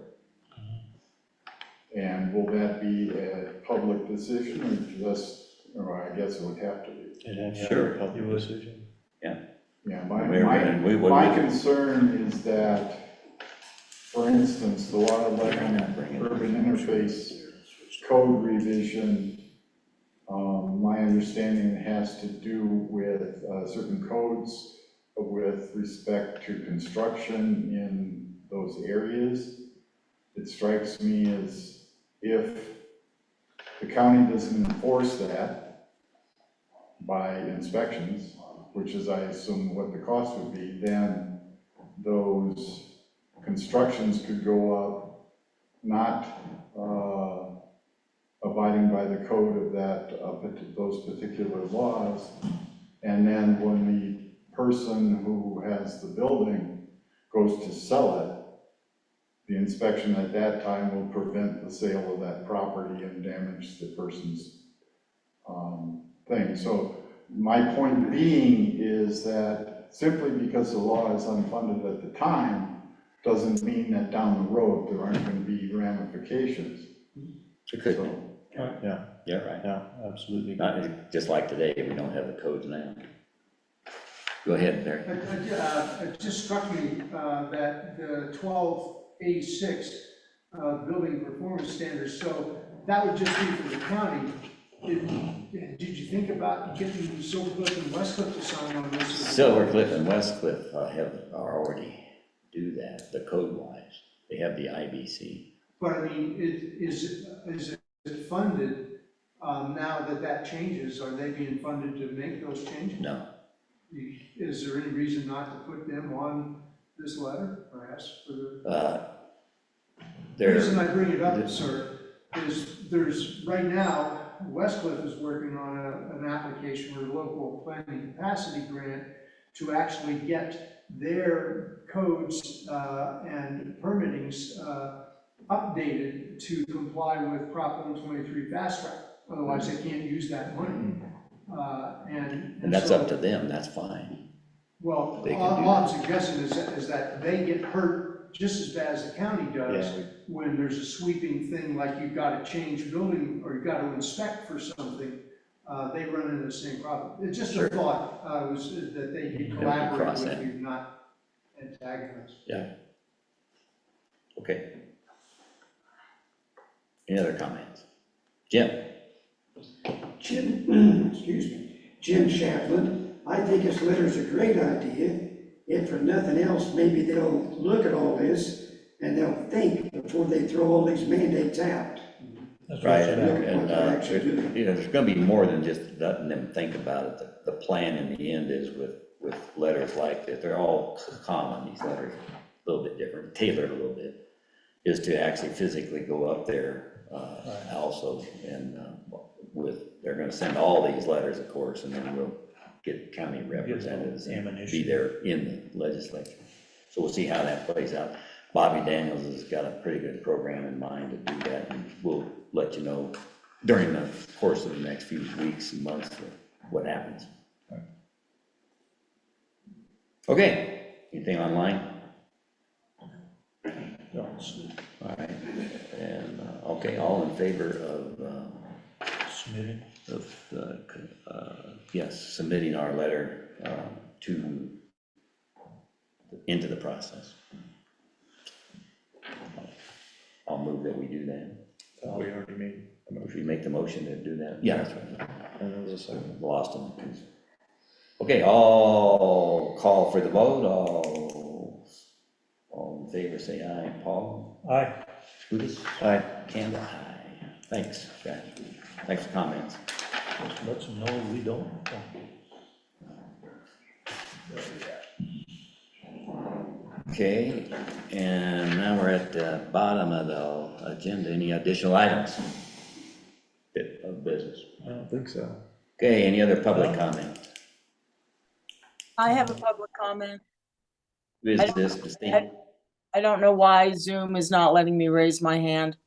And will that be a public decision or just, or I guess it would have to be? It'd have to Sure. be a public decision. Yeah, We my concern is that, for instance, the Water Level Urban Interface Code revision, my understanding it has to do with certain codes with respect to construction in those areas. It strikes me as if the county doesn't enforce that by inspections, which is, I assume, what the cost would be, then those constructions could go up, not abiding by the code of that, those particular laws. And then when the person who has the building goes to sell it, the inspection at that time will prevent the sale of that property and damage the person's thing. So my point being is that simply because the law is unfunded at the time doesn't mean that down the road there aren't going to be ramifications. It could. So, Yeah, Yeah, right. yeah, absolutely. Not just like today, we don't have the codes now. Go ahead, Barry. It just struck me that the 1286 building performance standards, so that would just be for the county. Did you think about getting Silvercliff and Westcliff to sign on this? Silvercliff and Westcliff are already do that, the code wise. They have the IBC. But I mean, is it funded, now that changes, are they being funded to make those changes? No. Is there any reason not to put them on this letter, or ask for the? The reason I bring it up, sir, is there's, right now, Westcliff is working on an application for a local planning capacity grant to actually get their codes and permittings updated to comply with Prop 123 fast track. Otherwise, they can't use that money. And that's up to them, that's fine. Well, They can all do I'm suggesting is that they get hurt just as bad as the county does Yeah. when there's a sweeping thing like you've got to change building or you've got to inspect for something. They run into the same problem. It's just a thought, was that they could collaborate with you, not antagonize. Yeah. Okay. Any other comments? Jim? Jim Chaplin. I think this letter's a great idea. If for nothing else, maybe they'll look at all this and they'll think before they throw all these mandates out. Right, and there's gonna be more than just letting them think about it. The plan in the end is with letters like this, they're all common, these letters, a little bit different, tailored a little bit, is to actually physically go up there also, and they're gonna send all these letters, of course, and then we'll get county representatives and be there in the legislature. So we'll see how that plays out. Bobby Daniels has got a pretty good program in mind to do that, and we'll let you know during the course of the next few weeks and months what happens. Okay, anything online? No, it's All right, and, okay, all in favor submitted. yes, submitting our letter into the process. I'll move that we do that. We already made a If motion. you make the motion to do that, yeah, that's right. And there was a second. Lost him. Okay, all call for the vote, all in favor, say aye. Paul? Aye. Lucas? Aye. Campbell? Aye. Thanks, Brad. Thanks for comments. Just let them know we don't. Okay, and now we're at the bottom of the agenda. Any additional items of business? I don't think so. Okay, any other public comment? I have a public comment. Who is this, Christine? I don't know why Zoom is not letting me raise my hand.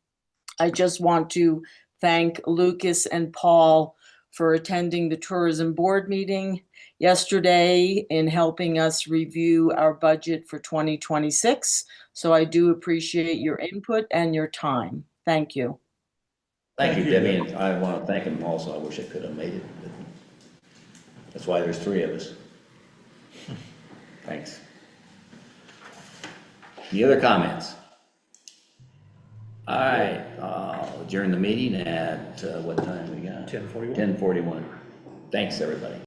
I just want to thank Lucas and Paul for attending the tourism board meeting yesterday in helping us review our budget for 2026. So I do appreciate your input and your time. Thank you. Thank you, Debbie, and I want to thank him also. I wish I could have made it, but that's why there's three of us. Thanks. Any other comments? All right, adjourn the meeting at, what time we got? 10:41. 10:41. Thanks, everybody.